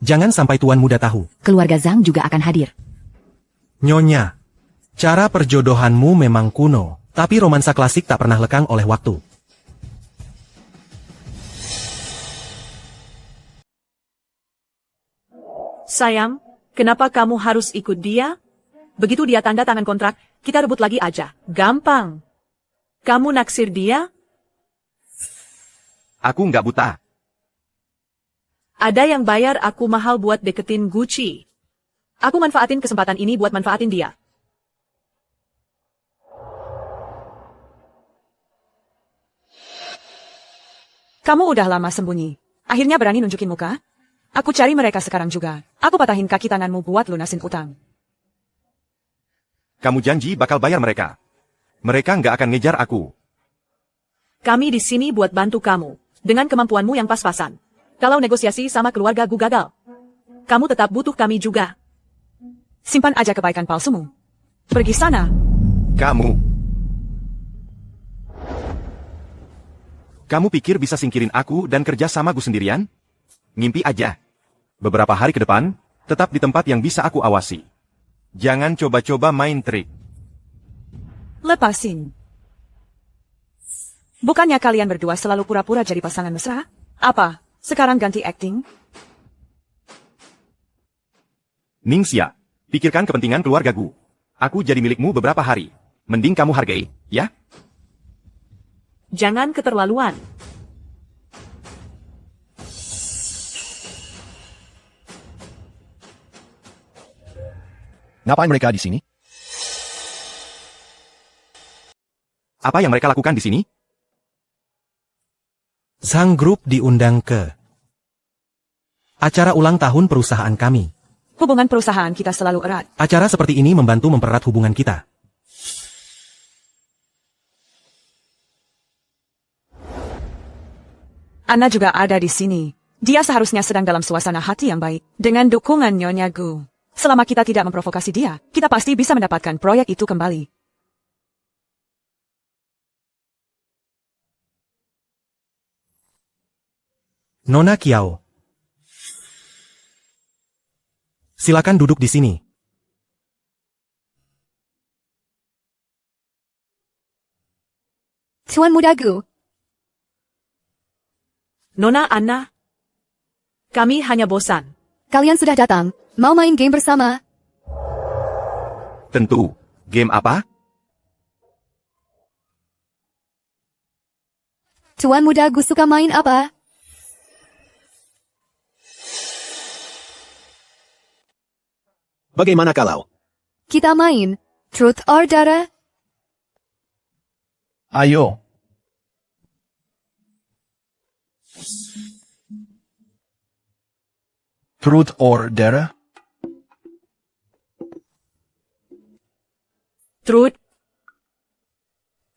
Jangan sampai Tuan Muda tahu. Keluarga Zhang juga akan hadir. Nyonya, cara perjodohanmu memang kuno, tapi romansa klasik tak pernah lekang oleh waktu. Sayang, kenapa kamu harus ikut dia? Begitu dia tanda tangan kontrak, kita rebut lagi aja. Gampang. Kamu naksir dia? Aku nggak buta. Ada yang bayar aku mahal buat deketin Gucci. Aku manfaatin kesempatan ini buat manfaatin dia. Kamu udah lama sembunyi. Akhirnya berani nunjukin muka? Aku cari mereka sekarang juga. Aku patahin kaki tanganmu buat lunasin utang. Kamu janji bakal bayar mereka. Mereka nggak akan ngejar aku. Kami di sini buat bantu kamu. Dengan kemampuanmu yang pas-pasan. Kalau negosiasi sama keluarga Gu gagal, kamu tetap butuh kami juga. Simpan aja kebaikan palsumu. Pergi sana. Kamu pikir bisa singkirin aku dan kerja sama Gu sendirian? Ngimpi aja. Beberapa hari ke depan, tetap di tempat yang bisa aku awasi. Jangan coba-coba main trik. Lepasin. Bukannya kalian berdua selalu pura-pura jadi pasangan mesra? Apa? Sekarang ganti acting? Ningxia, pikirkan kepentingan keluarga Gu. Aku jadi milikmu beberapa hari. Mending kamu hargai, ya? Jangan keterlaluan. Ngapain mereka di sini? Apa yang mereka lakukan di sini? Zhang Group diundang ke acara ulang tahun perusahaan kami. Hubungan perusahaan kita selalu erat. Acara seperti ini membantu mempererat hubungan kita. Anna juga ada di sini. Dia seharusnya sedang dalam suasana hati yang baik. Dengan dukungan Nyonya Gu. Selama kita tidak memprovokasi dia, kita pasti bisa mendapatkan proyek itu kembali. Nona Kiao. Silakan duduk di sini. Tuan Muda Gu. Nona Anna, kami hanya bosan. Kalian sudah datang. Mau main game bersama? Tentu. Game apa? Tuan Muda Gu suka main apa? Bagaimana kalau Kita main Truth or Dare? Ayo. Truth or Dare? Truth.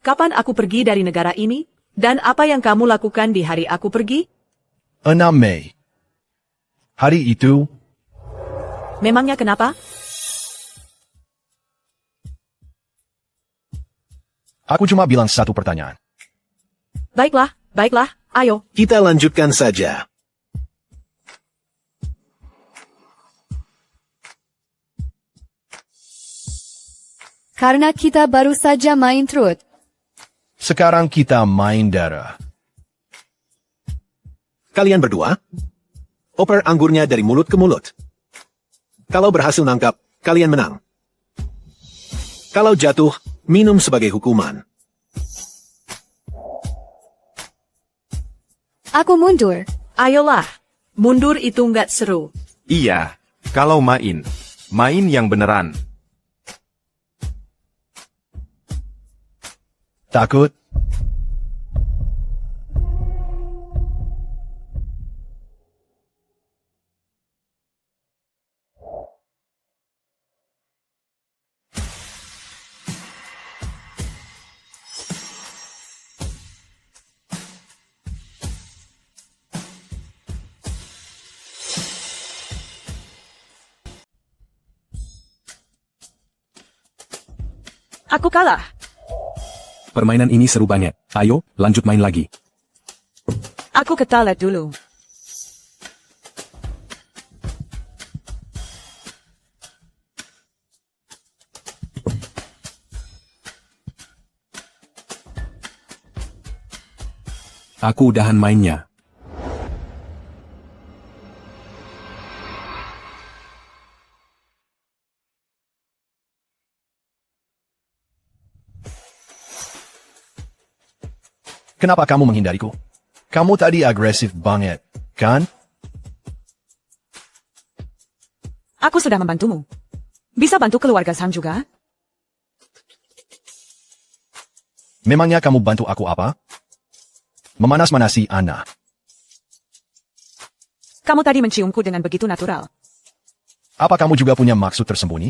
Kapan aku pergi dari negara ini? Dan apa yang kamu lakukan di hari aku pergi? 6 Mei. Hari itu, Memangnya kenapa? aku cuma bilang satu pertanyaan. Baiklah, ayo. Kita lanjutkan saja. Karena kita baru saja main Truth. Sekarang kita main Dare. Kalian berdua, oper anggurnya dari mulut ke mulut. Kalau berhasil nangkap, kalian menang. Kalau jatuh, minum sebagai hukuman. Aku mundur. Ayolah, mundur itu nggak seru. Iya, kalau main. Main yang beneran. Takut? Aku kalah. Permainan ini seru banget. Ayo, lanjut main lagi. Aku ke toilet dulu. Aku udahan mainnya. Kenapa kamu menghindariku? Kamu tadi agresif banget, kan? Aku sudah membantumu. Bisa bantu keluarga Sam juga? Memangnya kamu bantu aku apa? Memanas-manasi Anna. Kamu tadi menciumku dengan begitu natural. Apa kamu juga punya maksud tersembunyi?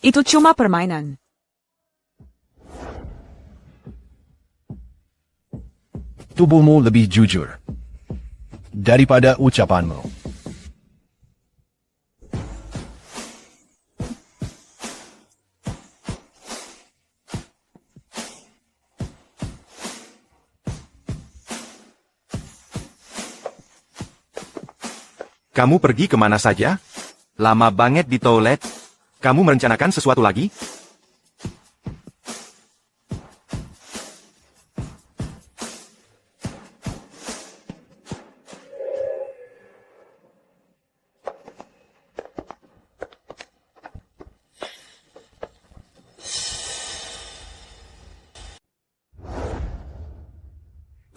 Itu cuma permainan. Tubuhmu lebih jujur daripada ucapanmu. Kamu pergi kemana saja? Lama banget di toilet. Kamu merencanakan sesuatu lagi?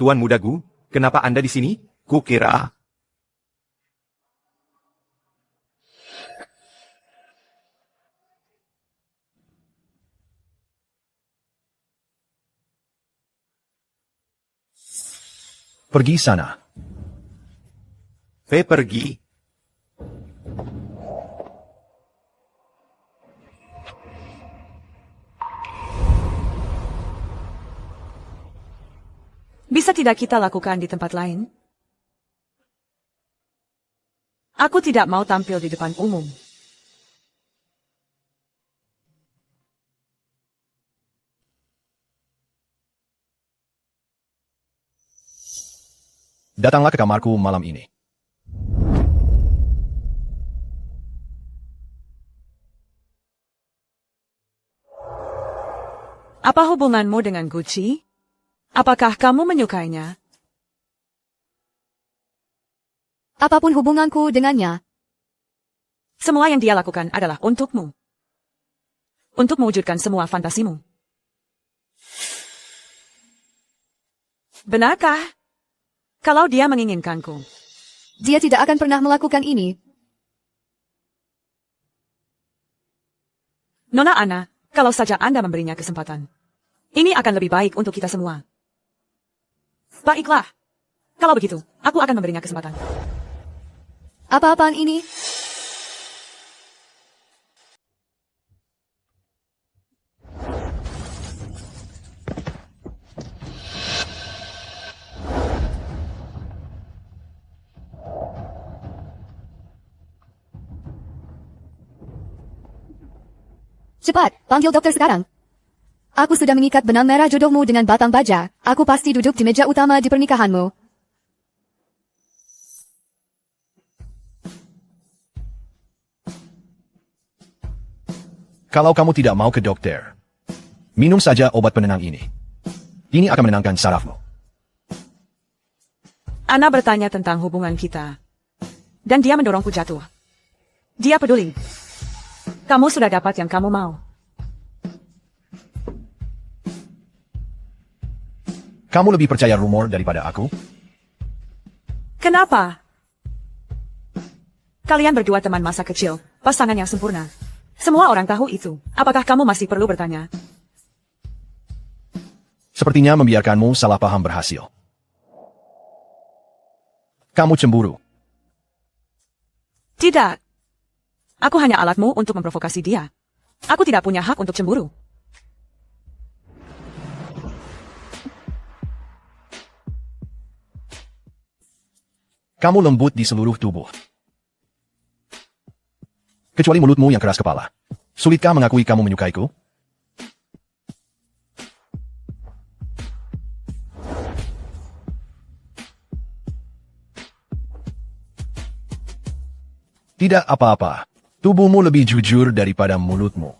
Tuan Muda Gu, kenapa Anda di sini? Kukira. Pergi sana. Pergi. Bisa tidak kita lakukan di tempat lain? Aku tidak mau tampil di depan umum. Datanglah ke kamarku malam ini. Apa hubunganmu dengan Gucci? Apakah kamu menyukainya? Apapun hubunganku dengannya. Semua yang dia lakukan adalah untukmu. Untuk mewujudkan semua fantasimu. Benarkah? Kalau dia menginginkanku. Dia tidak akan pernah melakukan ini. Nona Ana, kalau saja Anda memberinya kesempatan, ini akan lebih baik untuk kita semua. Baiklah. Kalau begitu, aku akan memberinya kesempatan. Apa-apaan ini? Cepat, panggil dokter sekarang. Aku sudah mengikat benang merah jodohmu dengan batang baja. Aku pasti duduk di meja utama di pernikahanmu. Kalau kamu tidak mau ke dokter, minum saja obat penenang ini. Ini akan menenangkan sarafmu. Ana bertanya tentang hubungan kita. Dan dia mendorongku jatuh. Dia peduli. Kamu sudah dapat yang kamu mau. Kamu lebih percaya rumor daripada aku? Kenapa? Kalian berdua teman masa kecil, pasangan yang sempurna. Semua orang tahu itu. Apakah kamu masih perlu bertanya? Sepertinya membiarkanmu salah paham berhasil. Kamu cemburu. Tidak. Aku hanya alatmu untuk memprovokasi dia. Aku tidak punya hak untuk cemburu. Kamu lembut di seluruh tubuh. Kecuali mulutmu yang keras kepala. Sulitkah mengakui kamu menyukaiku? Tidak apa-apa. Tubuhmu lebih jujur daripada mulutmu.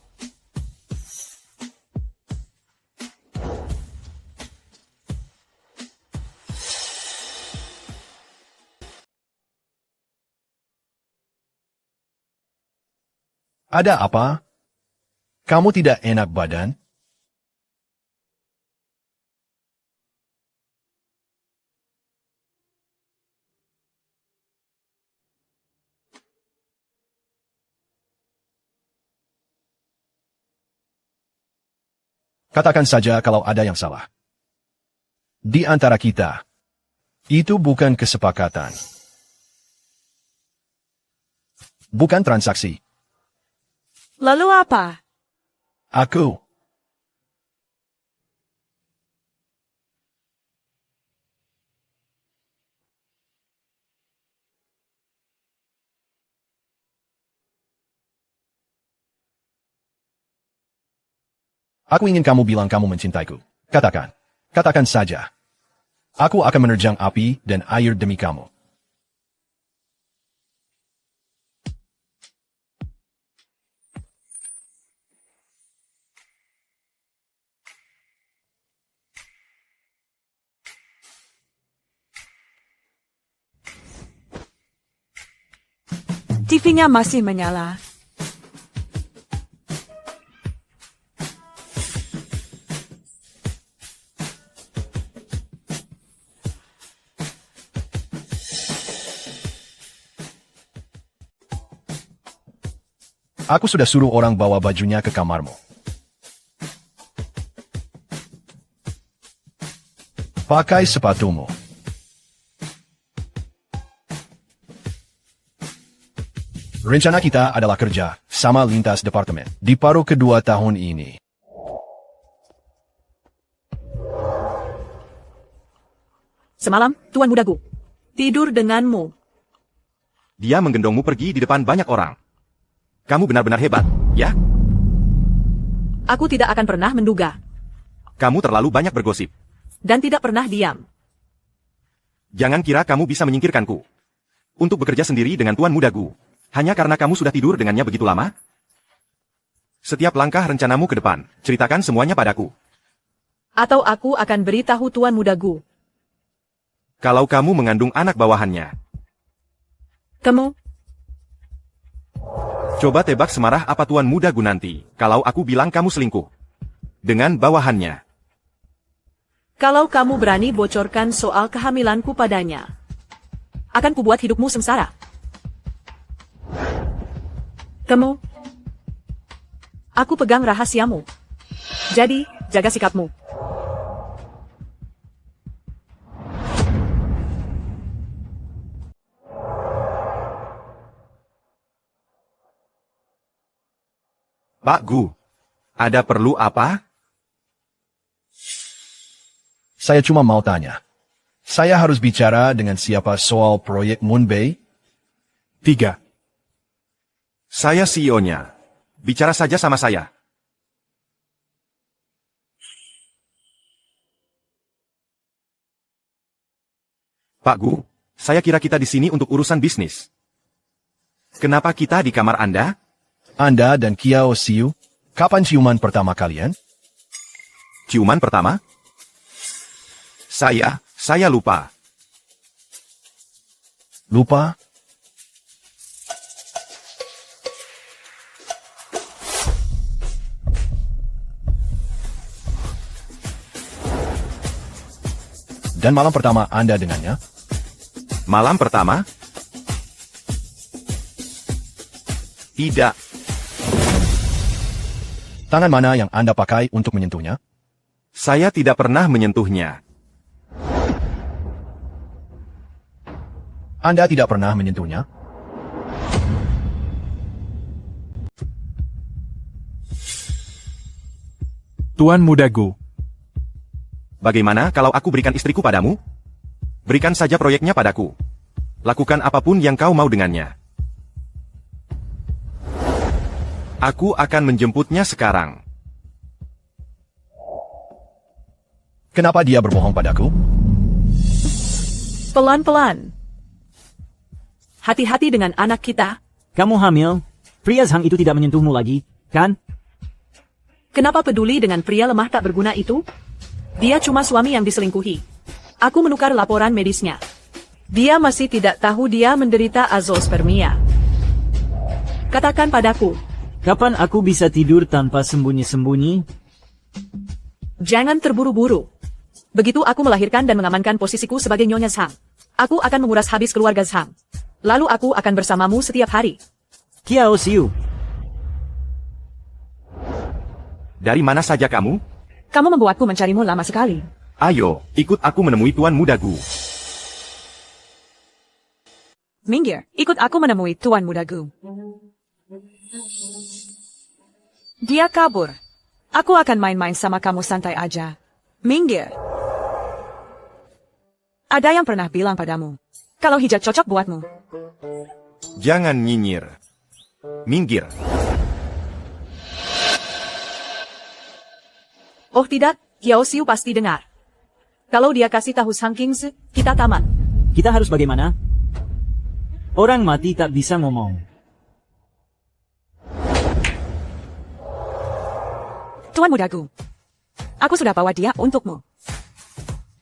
Ada apa? Kamu tidak enak badan? Katakan saja kalau ada yang salah. Di antara kita, itu bukan kesepakatan. Bukan transaksi. Lalu apa? Aku. Aku ingin kamu bilang kamu mencintaiku. Katakan. Katakan saja. Aku akan menerjang api dan air demi kamu. TV-nya masih menyala. Aku sudah suruh orang bawa bajunya ke kamarmu. Pakai sepatumu. Rencana kita adalah kerja sama lintas departemen di paruh kedua tahun ini. Semalam, Tuan Mudagu, tidur denganmu. Dia menggendongmu pergi di depan banyak orang. Kamu benar-benar hebat, ya? Aku tidak akan pernah menduga. Kamu terlalu banyak bergosip. Dan tidak pernah diam. Jangan kira kamu bisa menyingkirkanku. Untuk bekerja sendiri dengan Tuan Mudagu. Hanya karena kamu sudah tidur dengannya begitu lama? Setiap langkah rencanamu ke depan, ceritakan semuanya padaku. Atau aku akan beritahu Tuan Mudagu. Kalau kamu mengandung anak bawahannya. Kamu? Coba tebak semarah apa Tuan Mudagu nanti, kalau aku bilang kamu selingkuh. Dengan bawahannya. Kalau kamu berani bocorkan soal kehamilanku padanya, akan kubuat hidupmu sengsara. Kamu? Aku pegang rahasiamu. Jadi, jaga sikapmu. Pak Gu, ada perlu apa? Saya cuma mau tanya. Saya harus bicara dengan siapa soal proyek Moonbay? 3. Saya CEO-nya. Bicara saja sama saya. Pak Gu, saya kira kita di sini untuk urusan bisnis. Kenapa kita di kamar Anda? Anda dan Kiao Siu, kapan ciuman pertama kalian? Ciuman pertama? Saya lupa. Lupa? Dan malam pertama Anda dengannya? Malam pertama? Tidak. Tangan mana yang Anda pakai untuk menyentuhnya? Saya tidak pernah menyentuhnya. Anda tidak pernah menyentuhnya? Tuan Muda Gu. Bagaimana kalau aku berikan istriku padamu? Berikan saja proyeknya padaku. Lakukan apapun yang kau mau dengannya. Aku akan menjemputnya sekarang. Kenapa dia berbohong padaku? Pelan-pelan. Hati-hati dengan anak kita. Kamu hamil. Pria Zhang itu tidak menyentuhmu lagi, kan? Kenapa peduli dengan pria lemah tak berguna itu? Dia cuma suami yang diselingkuhi. Aku menukar laporan medisnya. Dia masih tidak tahu dia menderita azoospermia. Katakan padaku. Kapan aku bisa tidur tanpa sembunyi-sembunyi? Jangan terburu-buru. Begitu aku melahirkan dan mengamankan posisiku sebagai Nyonya Zhang, aku akan menguras habis keluarga Zhang. Lalu aku akan bersamamu setiap hari. Kiao Siu. Dari mana saja kamu? Kamu membuatku mencarimu lama sekali. Ayo, ikut aku menemui Tuan Muda Gu. Minggir, ikut aku menemui Tuan Muda Gu. Dia kabur. Aku akan main-main sama kamu santai aja. Minggir. Ada yang pernah bilang padamu, kalau hijab cocok buatmu. Jangan nyinyir. Minggir. Oh tidak, Kiao Siu pasti dengar. Kalau dia kasih tahu Sang Kings, kita tamat. Kita harus bagaimana? Orang mati tak bisa ngomong. Tuan Muda Gu, aku sudah bawa dia untukmu.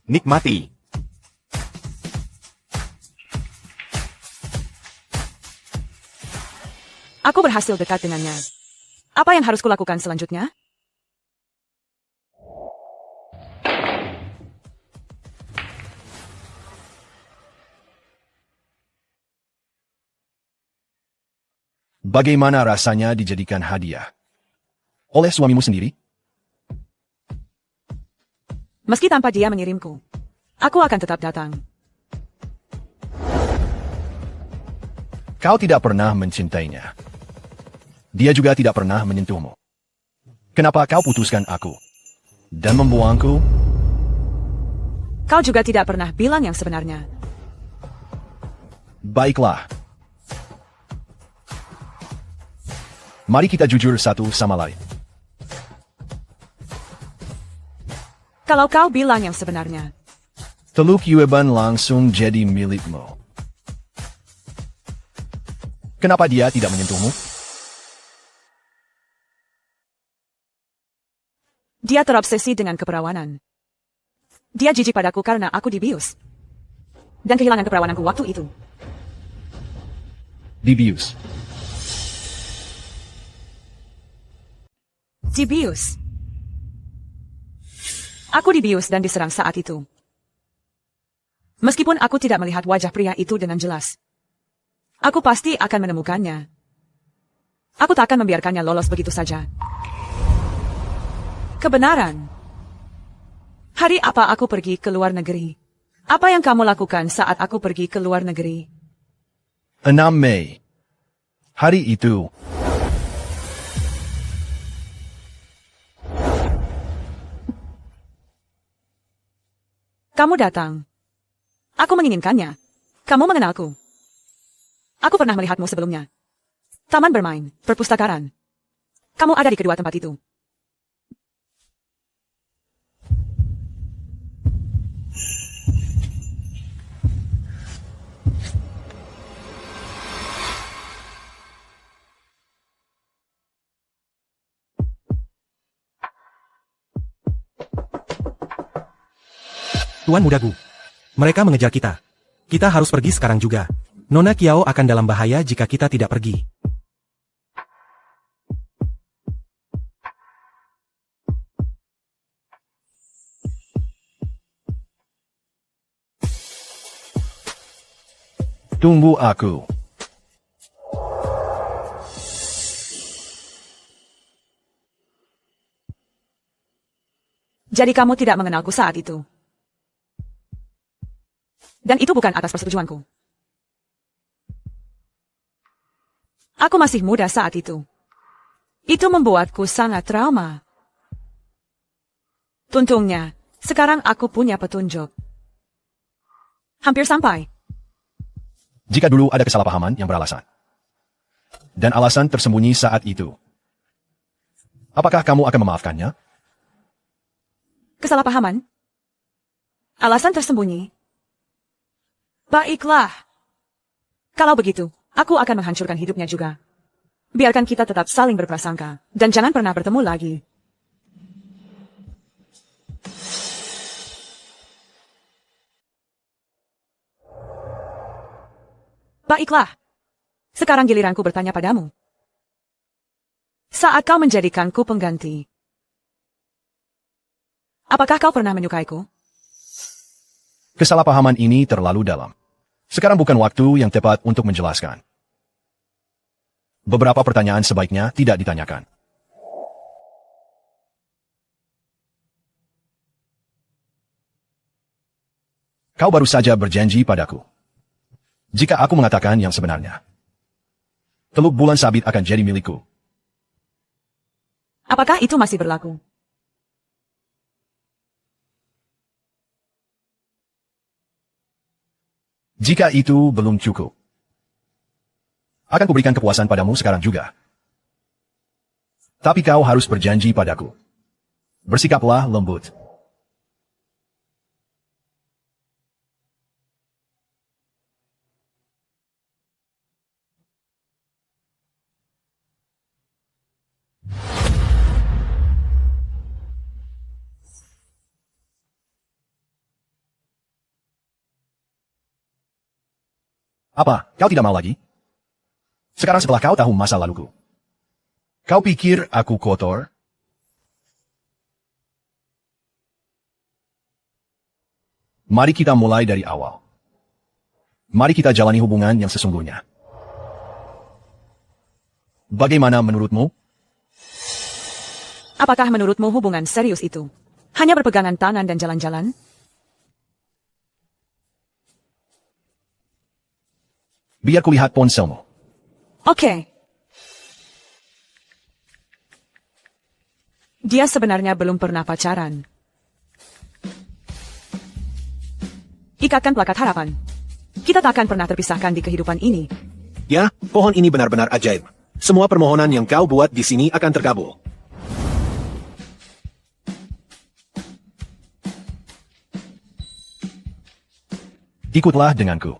Nikmati. Aku berhasil dekat dengannya. Apa yang harus kulakukan selanjutnya? Bagaimana rasanya dijadikan hadiah? Oleh suamimu sendiri? Meski tanpa dia mengirimku, aku akan tetap datang. Kau tidak pernah mencintainya. Dia juga tidak pernah menyentuhmu. Kenapa kau putuskan aku? Dan membuangku? Kau juga tidak pernah bilang yang sebenarnya. Baiklah. Mari kita jujur satu sama lain. Kalau kau bilang yang sebenarnya, Teluk Yueban langsung jadi milikmu. Kenapa dia tidak menyentuhmu? dia terobsesi dengan keperawanan. Dia jijik padaku karena aku dibius. Dan kehilangan keperawananku waktu itu. Dibius. Dibius. Aku dibius dan diserang saat itu. Meskipun aku tidak melihat wajah pria itu dengan jelas. Aku pasti akan menemukannya. Aku tak akan membiarkannya lolos begitu saja. Kebenaran. Hari apa aku pergi ke luar negeri? Apa yang kamu lakukan saat aku pergi ke luar negeri? 6 Mei. Hari itu, Kamu datang. Aku menginginkannya. Kamu mengenalku. Aku pernah melihatmu sebelumnya. Taman bermain, perpustakaan. Kamu ada di kedua tempat itu. Tuan Muda Gu. Mereka mengejar kita. Kita harus pergi sekarang juga. Nona Kiao akan dalam bahaya jika kita tidak pergi. tunggu aku. Jadi kamu tidak mengenalku saat itu. Dan itu bukan atas persetujuanku. Aku masih muda saat itu. Itu membuatku sangat trauma. Untungnya, sekarang aku punya petunjuk. Hampir sampai. Jika dulu ada kesalahpahaman yang beralasan. Dan alasan tersembunyi saat itu. Apakah kamu akan memaafkannya? Kesalahpahaman? Alasan tersembunyi? Baiklah. Kalau begitu, aku akan menghancurkan hidupnya juga. Biarkan kita tetap saling berprasangka, dan jangan pernah bertemu lagi. Baiklah. Sekarang giliranku bertanya padamu. Saat kau menjadikanku pengganti, apakah kau pernah menyukaiku? Kesalahpahaman ini terlalu dalam. Sekarang bukan waktu yang tepat untuk menjelaskan. Beberapa pertanyaan sebaiknya tidak ditanyakan. Kau baru saja berjanji padaku. Jika aku mengatakan yang sebenarnya, Teluk Bulan Sabit akan jadi milikku. Apakah itu masih berlaku? Jika itu belum cukup, akan kuberikan kepuasan padamu sekarang juga. Tapi kau harus berjanji padaku. Bersikaplah lembut. Apa, kau tidak mau lagi? Sekarang setelah kau tahu masa laluku. Kau pikir aku kotor? Mari kita mulai dari awal. Mari kita jalani hubungan yang sesungguhnya. Bagaimana menurutmu? Apakah menurutmu hubungan serius itu hanya berpegangan tangan dan jalan-jalan? Biar kulihat ponselmu. Oke. Dia sebenarnya belum pernah pacaran. Ikatkan plakat harapan. Kita tak akan pernah terpisahkan di kehidupan ini. Ya, pohon ini benar-benar ajaib. Semua permohonan yang kau buat di sini akan terkabul. Ikutlah denganku.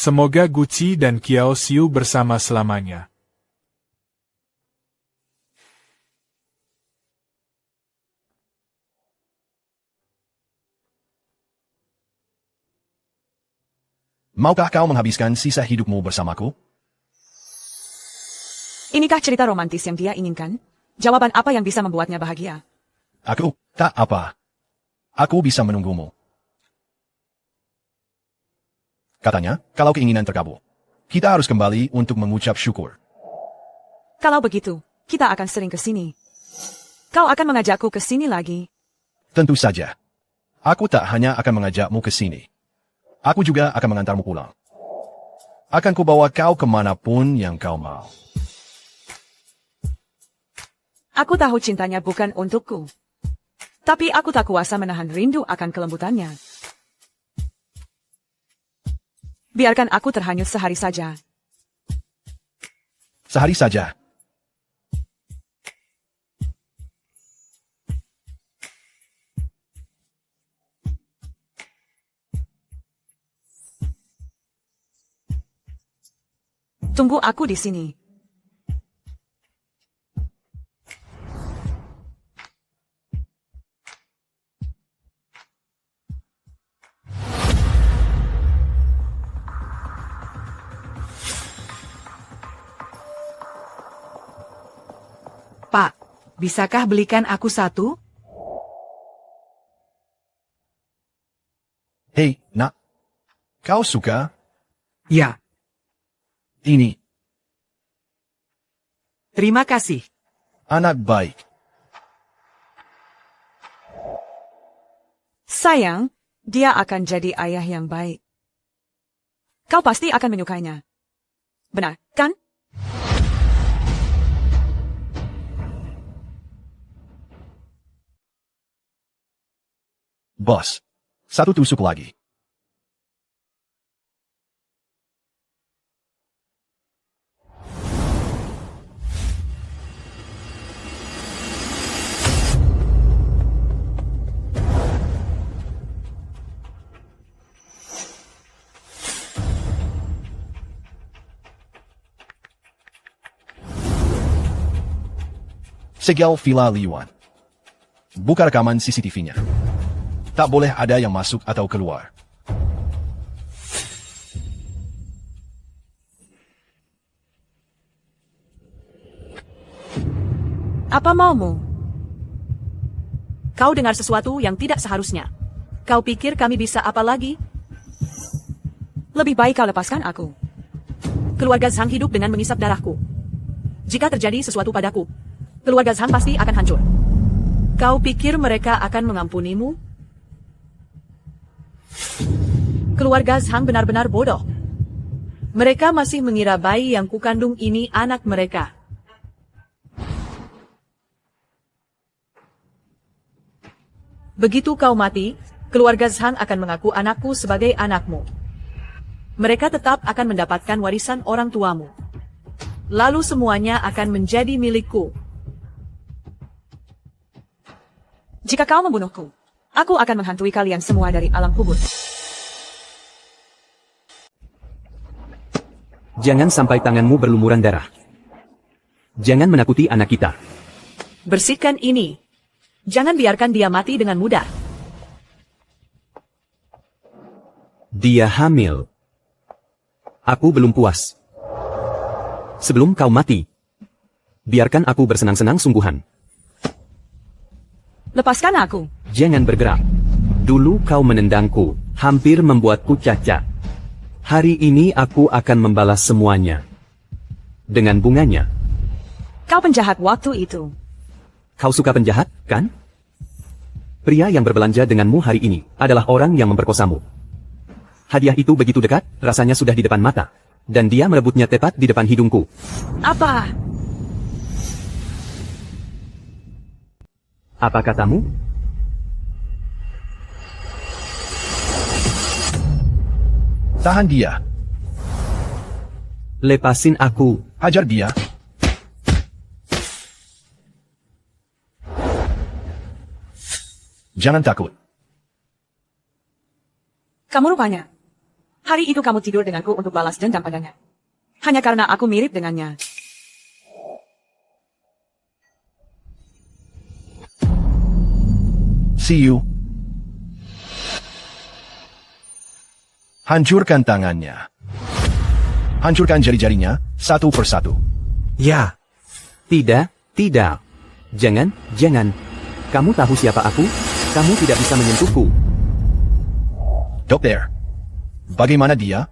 Semoga Gucci dan Kiao Xiu bersama selamanya. Maukah kau menghabiskan sisa hidupmu bersamaku? Inikah cerita romantis yang dia inginkan? Jawaban apa yang bisa membuatnya bahagia? Aku, tak apa. Aku bisa menunggumu. Katanya, kalau keinginan terkabul, kita harus kembali untuk mengucap syukur. Kalau begitu, kita akan sering ke sini. Kau akan mengajakku ke sini lagi. Tentu saja. Aku tak hanya akan mengajakmu ke sini. Aku juga akan mengantarmu pulang. Akan kubawa kau kemanapun yang kau mau. Aku tahu cintanya bukan untukku. Tapi aku tak kuasa menahan rindu akan kelembutannya. Biarkan aku terhanyut sehari saja. Sehari saja. Tunggu aku di sini. Pak, bisakah belikan aku satu? Hei, nak. Kau suka? Ya. Ini. Terima kasih. Anak baik. Sayang, dia akan jadi ayah yang baik. Kau pasti akan menyukainya. Benar, kan? Bos. Satu tusuk lagi. Segel Villa Liwan. Buka rekaman CCTV-nya. Tak boleh ada yang masuk atau keluar. Apa maumu? Kau dengar sesuatu yang tidak seharusnya. Kau pikir kami bisa apa lagi? Lebih baik kau lepaskan aku. Keluarga Zhang hidup dengan mengisap darahku. Jika terjadi sesuatu padaku, keluarga Zhang pasti akan hancur. Kau pikir mereka akan mengampunimu? Keluarga Zhang benar-benar bodoh. Mereka masih mengira bayi yang kukandung ini anak mereka. Begitu kau mati, keluarga Zhang akan mengaku anakku sebagai anakmu. Mereka tetap akan mendapatkan warisan orang tuamu. Lalu semuanya akan menjadi milikku. Jika kau membunuhku, aku akan menghantui kalian semua dari alam kubur. Jangan sampai tanganmu berlumuran darah. Jangan menakuti anak kita. Bersihkan ini. Jangan biarkan dia mati dengan mudah. Dia hamil. Aku belum puas. Sebelum kau mati, biarkan aku bersenang-senang sungguhan. Lepaskan aku. Jangan bergerak. Dulu kau menendangku, hampir membuatku cacat. Hari ini aku akan membalas semuanya. Dengan bunganya. Kau penjahat waktu itu. Kau suka penjahat, kan? Pria yang berbelanja denganmu hari ini adalah orang yang memperkosamu. Hadiah itu begitu dekat, rasanya sudah di depan mata. Dan dia merebutnya tepat di depan hidungku. Apa? Apa katamu? Tahan dia. Lepasin aku. Hajar dia. Jangan takut. Kamu rupanya. Hari itu kamu tidur denganku untuk balas dendam padanya. Hanya karena aku mirip dengannya. See you. Hancurkan tangannya. Hancurkan jari-jarinya, satu persatu. Ya. Tidak, tidak. Jangan, jangan. Kamu tahu siapa aku? Kamu tidak bisa menyentuhku. Dokter, bagaimana dia?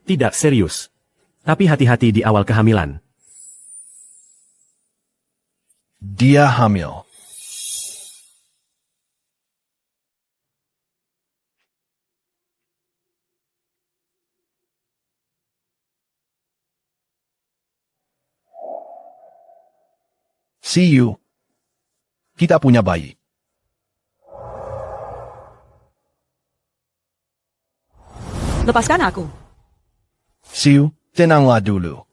Tidak serius. Tapi hati-hati di awal kehamilan. Dia hamil. See you. Kita punya bayi. Lepaskan aku. Siu, tenanglah dulu.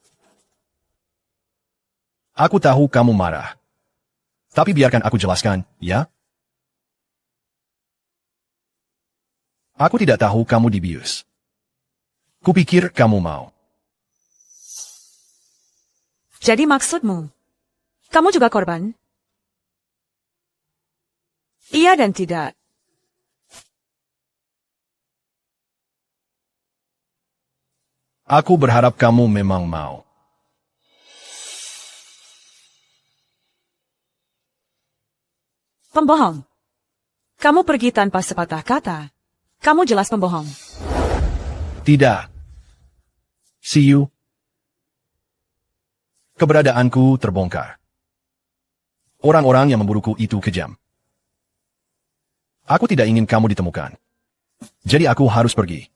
Aku tahu kamu marah. Tapi biarkan aku jelaskan, ya? Aku tidak tahu kamu dibius. Kupikir kamu mau. Jadi maksudmu, kamu juga korban? Iya dan tidak. Aku berharap kamu memang mau. Pembohong. Kamu pergi tanpa sepatah kata. Kamu jelas pembohong. Tidak. See you. Keberadaanku terbongkar. Orang-orang yang memburuku itu kejam. Aku tidak ingin kamu ditemukan. Jadi aku harus pergi.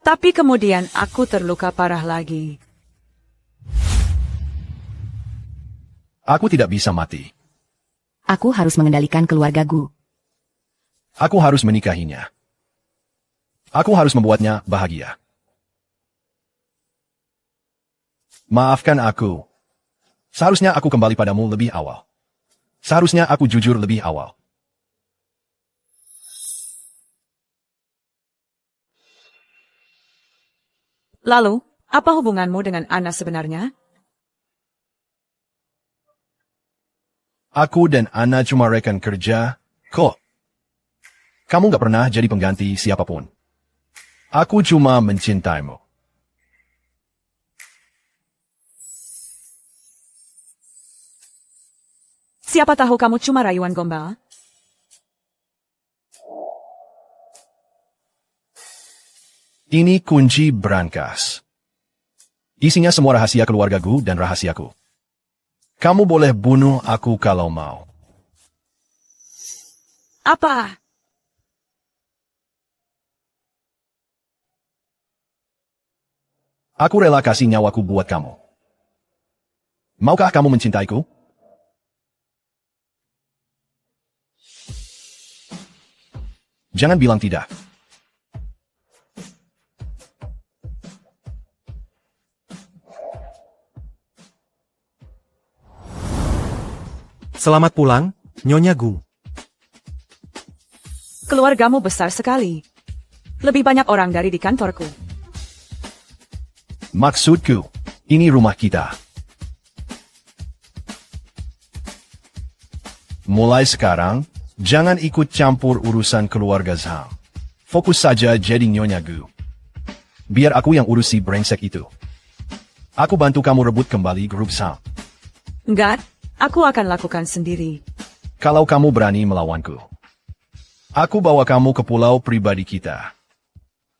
Tapi kemudian aku terluka parah lagi. Aku tidak bisa mati. Aku harus mengendalikan keluarga Gu. Aku harus menikahinya. Aku harus membuatnya bahagia. Maafkan aku. Seharusnya aku kembali padamu lebih awal. Seharusnya aku jujur lebih awal. Lalu, apa hubunganmu dengan Anna sebenarnya? Aku dan Anna cuma rekan kerja, kok. Kamu gak pernah jadi pengganti siapapun. Aku cuma mencintaimu. Siapa tahu kamu cuma rayuan gombal? Ini kunci brankas. Isinya semua rahasia keluargaku dan rahasiaku. Kamu boleh bunuh aku kalau mau. Apa? Aku rela kasih nyawaku buat kamu. Maukah kamu mencintaiku? Jangan bilang tidak. Selamat pulang, Nyonya Gu. Keluargamu besar sekali. Lebih banyak orang dari di kantorku. Maksudku, ini rumah kita. Mulai sekarang, jangan ikut campur urusan keluarga Zhang. Fokus saja jadi Nyonya Gu. Biar aku yang urus si brengsek itu. Aku bantu kamu rebut kembali grup Zhang. Enggak, aku akan lakukan sendiri. Kalau kamu berani melawanku. Aku bawa kamu ke pulau pribadi kita.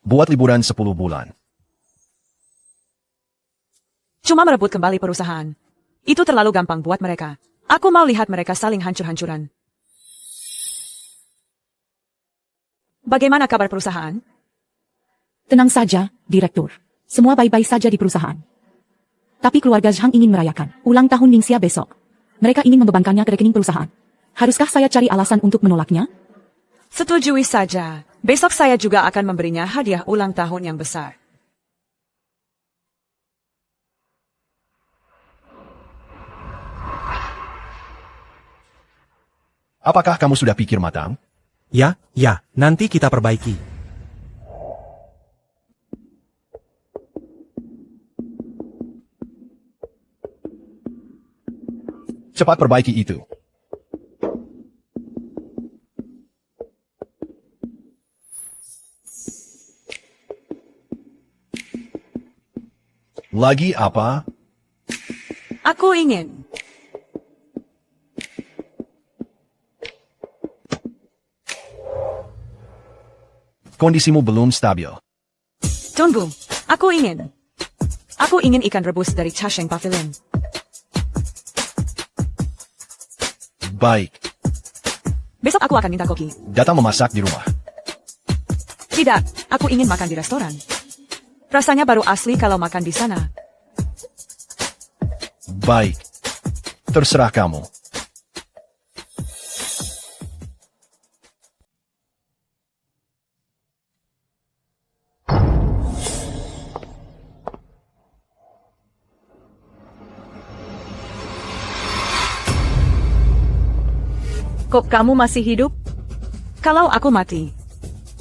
Buat liburan 10 bulan. Cuma merebut kembali perusahaan. Itu terlalu gampang buat mereka. Aku mau lihat mereka saling hancur-hancuran. Bagaimana kabar perusahaan? Tenang saja, Direktur. Semua baik-baik saja di perusahaan. Tapi keluarga Zhang ingin merayakan ulang tahun Ningxia besok. Mereka ingin membebankannya ke rekening perusahaan. Haruskah saya cari alasan untuk menolaknya? Setujui saja. Besok saya juga akan memberinya hadiah ulang tahun yang besar. Apakah kamu sudah pikir matang? Ya, nanti kita perbaiki. Cepat perbaiki itu. Lagi apa? Aku ingin. Kondisimu belum stabil. Tunggu, aku ingin. Aku ingin ikan rebus dari Chasheng Pavilion. Baik. Besok aku akan minta koki. Datang memasak di rumah. Tidak, aku ingin makan di restoran. Rasanya baru asli kalau makan di sana. Baik. Terserah kamu. Kok kamu masih hidup? Kalau aku mati,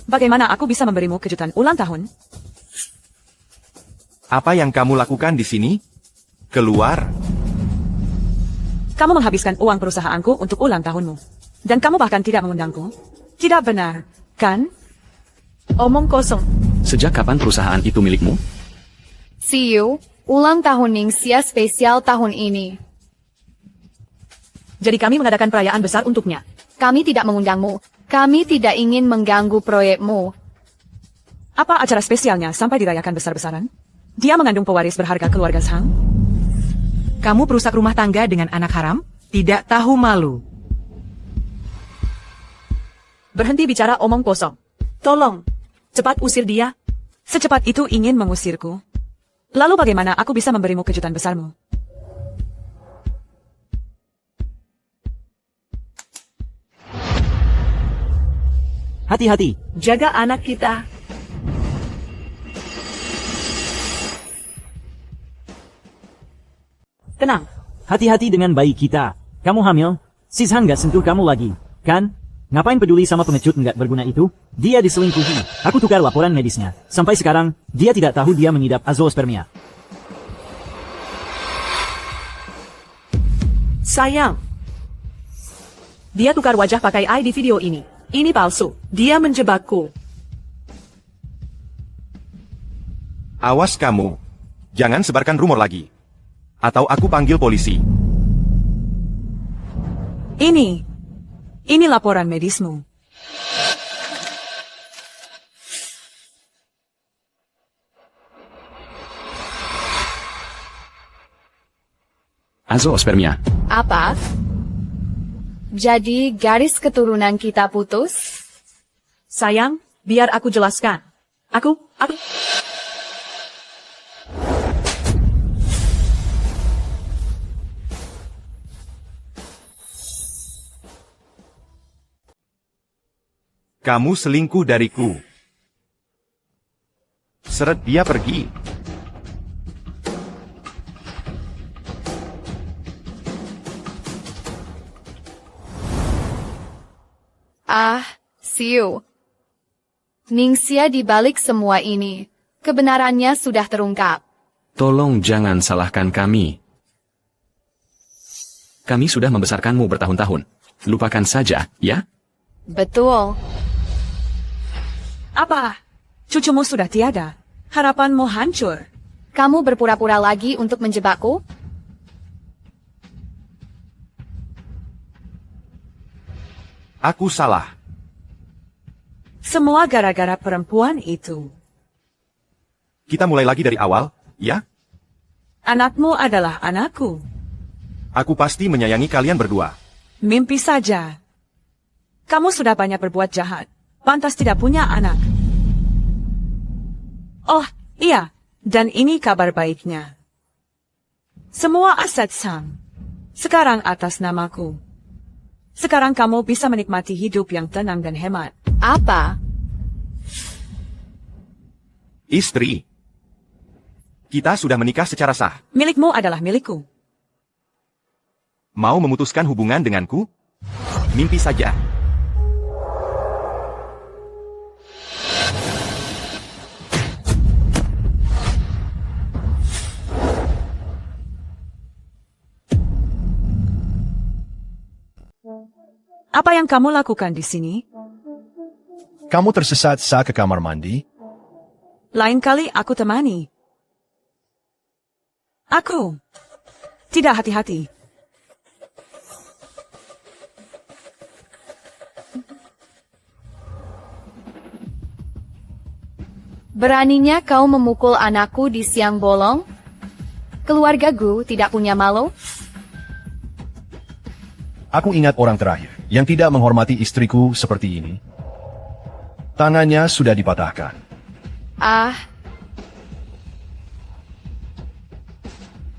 bagaimana aku bisa memberimu kejutan ulang tahun? Apa yang kamu lakukan di sini? Keluar. Kamu menghabiskan uang perusahaanku untuk ulang tahunmu. Dan kamu bahkan tidak mengundangku. Tidak benar, kan? Omong kosong. Sejak kapan perusahaan itu milikmu? See you, ulang tahun Ningxia spesial tahun ini. Jadi kami mengadakan perayaan besar untuknya. Kami tidak mengundangmu. Kami tidak ingin mengganggu proyekmu. Apa acara spesialnya sampai dirayakan besar-besaran? Dia mengandung pewaris berharga keluarga Zhang? Kamu perusak rumah tangga dengan anak haram? Tidak tahu malu. Berhenti bicara omong kosong. Tolong, cepat usir dia. Secepat itu ingin mengusirku? Lalu bagaimana aku bisa memberimu kejutan besarmu? Hati-hati. Jaga anak kita. Tenang. Hati-hati dengan bayi kita. Kamu hamil? Si Zhang gak sentuh kamu lagi, kan? Ngapain peduli sama pengecut nggak berguna itu? Dia diselingkuhi. Aku tukar laporan medisnya. Sampai sekarang, dia tidak tahu dia mengidap azoospermia. Sayang. Dia tukar wajah pakai AI di video ini. Ini palsu. Dia menjebakku. Awas kamu. Jangan sebarkan rumor lagi. Atau aku panggil polisi. Ini laporan medismu. Azoospermia. Apa? Jadi garis keturunan kita putus? Sayang, biar aku jelaskan. Aku. Kamu selingkuh dariku. Seret dia pergi. Siu. Ningxia di balik semua ini. Kebenarannya sudah terungkap. Tolong jangan salahkan kami. Kami sudah membesarkanmu bertahun-tahun. Lupakan saja, ya? Betul. Apa? Cucumu sudah tiada. Harapanmu hancur. Kamu berpura-pura lagi untuk menjebakku? Aku salah. Semua gara-gara perempuan itu. Kita mulai lagi dari awal, ya? Anakmu adalah anakku. Aku pasti menyayangi kalian berdua. Mimpi saja. Kamu sudah banyak berbuat jahat. Pantas tidak punya anak. Oh, iya. Dan ini kabar baiknya. Semua aset Zhang sekarang atas namaku. Sekarang kamu bisa menikmati hidup yang tenang dan hemat. Apa? Istri. Kita sudah menikah secara sah. Milikmu adalah milikku. Mau memutuskan hubungan denganku? Mimpi saja. Apa yang kamu lakukan di sini? Kamu tersesat saat ke kamar mandi? Lain kali aku temani. Aku tidak hati-hati. Beraninya kau memukul anakku di siang bolong? Keluargaku tidak punya malu? Aku ingat orang terakhir yang tidak menghormati istriku seperti ini. Tangannya sudah dipatahkan. Ah,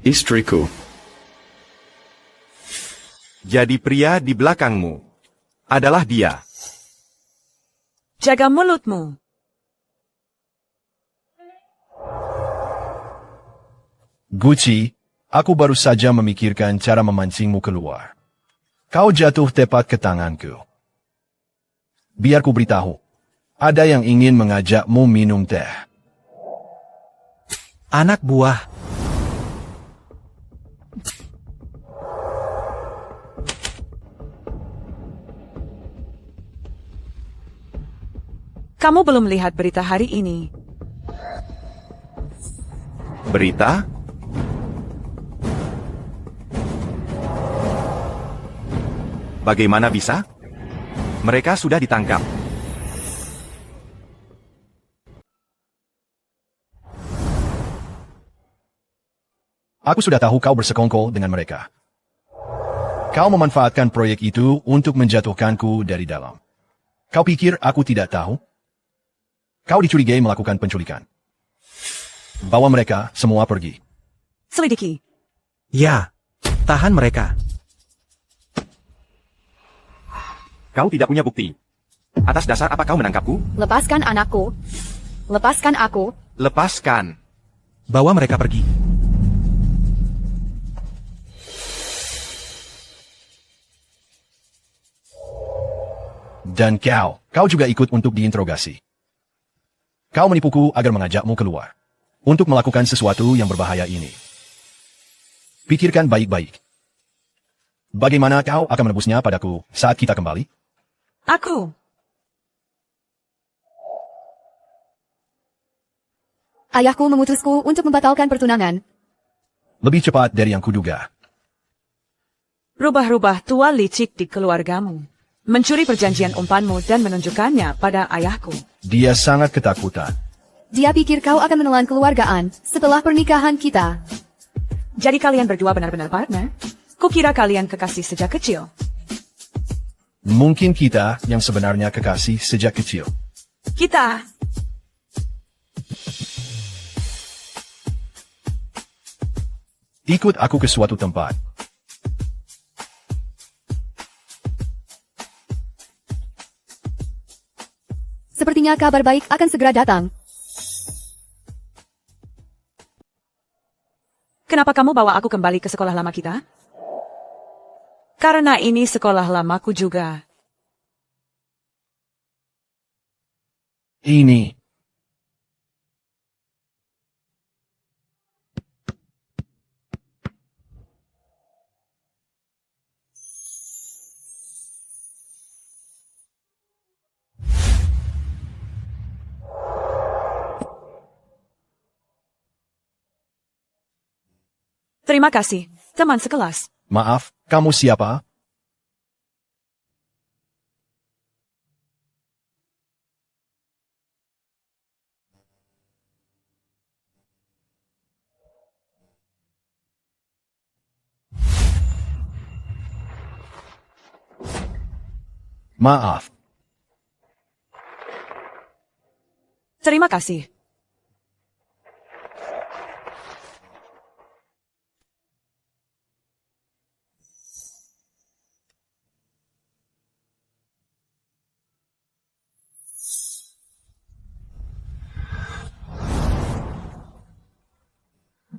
Istriku. Jadi pria di belakangmu adalah dia. Jaga mulutmu. Gucci, aku baru saja memikirkan cara memancingmu keluar. Kau jatuh tepat ke tanganku. Biar ku beritahu, ada yang ingin mengajakmu minum teh. Anak buah. Kamu belum lihat berita hari ini. Berita? Bagaimana bisa? Mereka sudah ditangkap. Aku sudah tahu kau bersekongkol dengan mereka. Kau memanfaatkan proyek itu untuk menjatuhkanku dari dalam. Kau pikir aku tidak tahu? Kau dicurigai melakukan penculikan. Bawa mereka semua pergi. Selidiki. Ya, tahan mereka. Kau tidak punya bukti. Atas dasar apa kau menangkapku? lepaskan anakku. Lepaskan aku. Lepaskan. Bawa mereka pergi. Dan kau juga ikut untuk diinterogasi. Kau menipuku agar mengajakmu keluar. Untuk melakukan sesuatu yang berbahaya ini. Pikirkan baik-baik. Bagaimana kau akan menebusnya padaku saat kita kembali? Aku. Ayahku memutusku untuk membatalkan pertunangan. Lebih cepat dari yang kuduga. Rubah-rubah tua licik di keluargamu. Mencuri perjanjian umpanmu dan menunjukkannya pada ayahku. Dia sangat ketakutan. Dia pikir kau akan menelan keluargaan setelah pernikahan kita. Jadi kalian berdua benar-benar partner? Kukira kalian kekasih sejak kecil. Mungkin kita yang sebenarnya kekasih sejak kecil. Kita. Ikut aku ke suatu tempat. Sepertinya kabar baik akan segera datang. Kenapa kamu bawa aku kembali ke sekolah lama kita? Karena ini sekolah lamaku juga. Ini. Terima kasih, teman sekelas. Maaf, kamu siapa? Maaf. Terima kasih.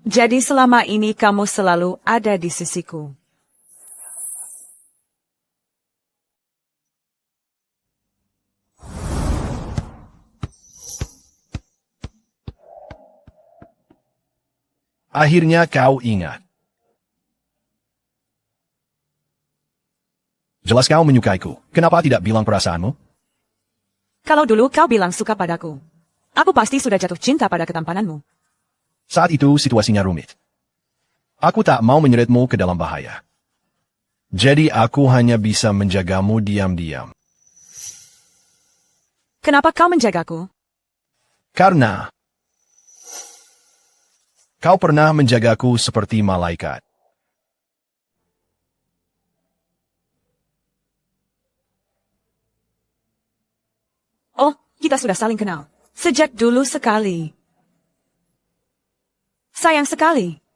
Jadi selama ini kamu selalu ada di sisiku. Akhirnya kau ingat. Jelas kau menyukaiku. Kenapa tidak bilang perasaanmu? Kalau dulu kau bilang suka padaku, aku pasti sudah jatuh cinta pada ketampananmu. Saat itu situasinya rumit. Aku tak mau menyeretmu ke dalam bahaya. Jadi aku hanya bisa menjagamu diam-diam. Kenapa kau menjagaku? Karena kau pernah menjagaku seperti malaikat. Oh, kita sudah saling kenal. Sejak dulu sekali. Sayang sekali.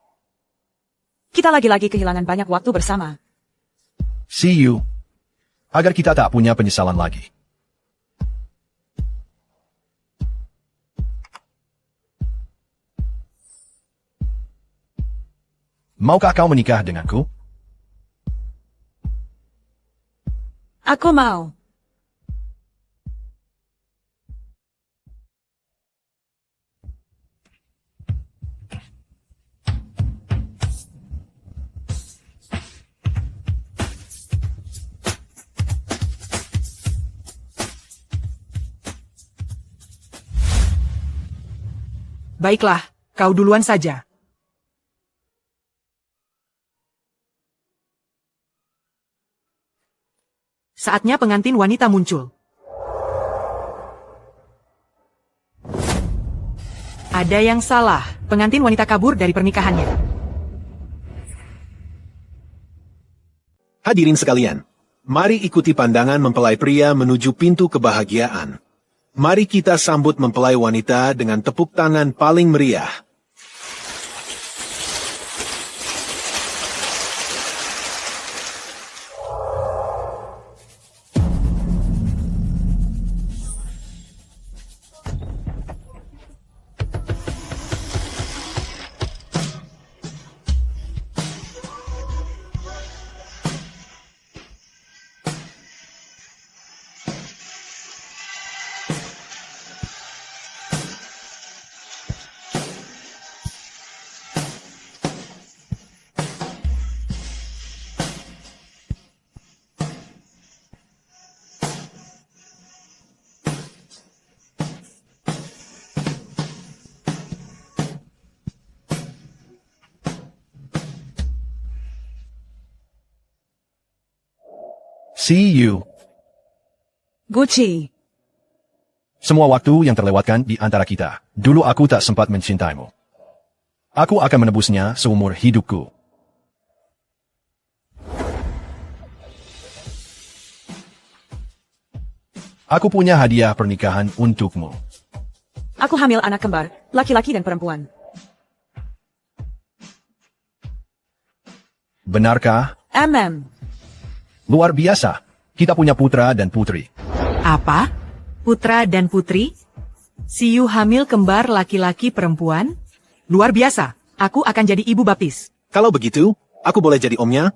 Kita lagi-lagi kehilangan banyak waktu bersama. See you. Agar kita tak punya penyesalan lagi. Maukah kau menikah denganku? Aku mau. Baiklah, kau duluan saja. Saatnya pengantin wanita muncul. Ada yang salah, pengantin wanita kabur dari pernikahannya. Hadirin sekalian, mari ikuti pandangan mempelai pria menuju pintu kebahagiaan. Mari kita sambut mempelai wanita dengan tepuk tangan paling meriah. See you. Gucci. Semua waktu yang terlewatkan di antara kita. Dulu aku tak sempat mencintaimu. Aku akan menebusnya seumur hidupku. Aku punya hadiah pernikahan untukmu. Aku hamil anak kembar, laki-laki dan perempuan. Benarkah? Luar biasa. Kita punya putra dan putri. Apa? Putra dan putri? Siu hamil kembar laki-laki perempuan? Luar biasa. Aku akan jadi ibu baptis. Kalau begitu, aku boleh jadi omnya?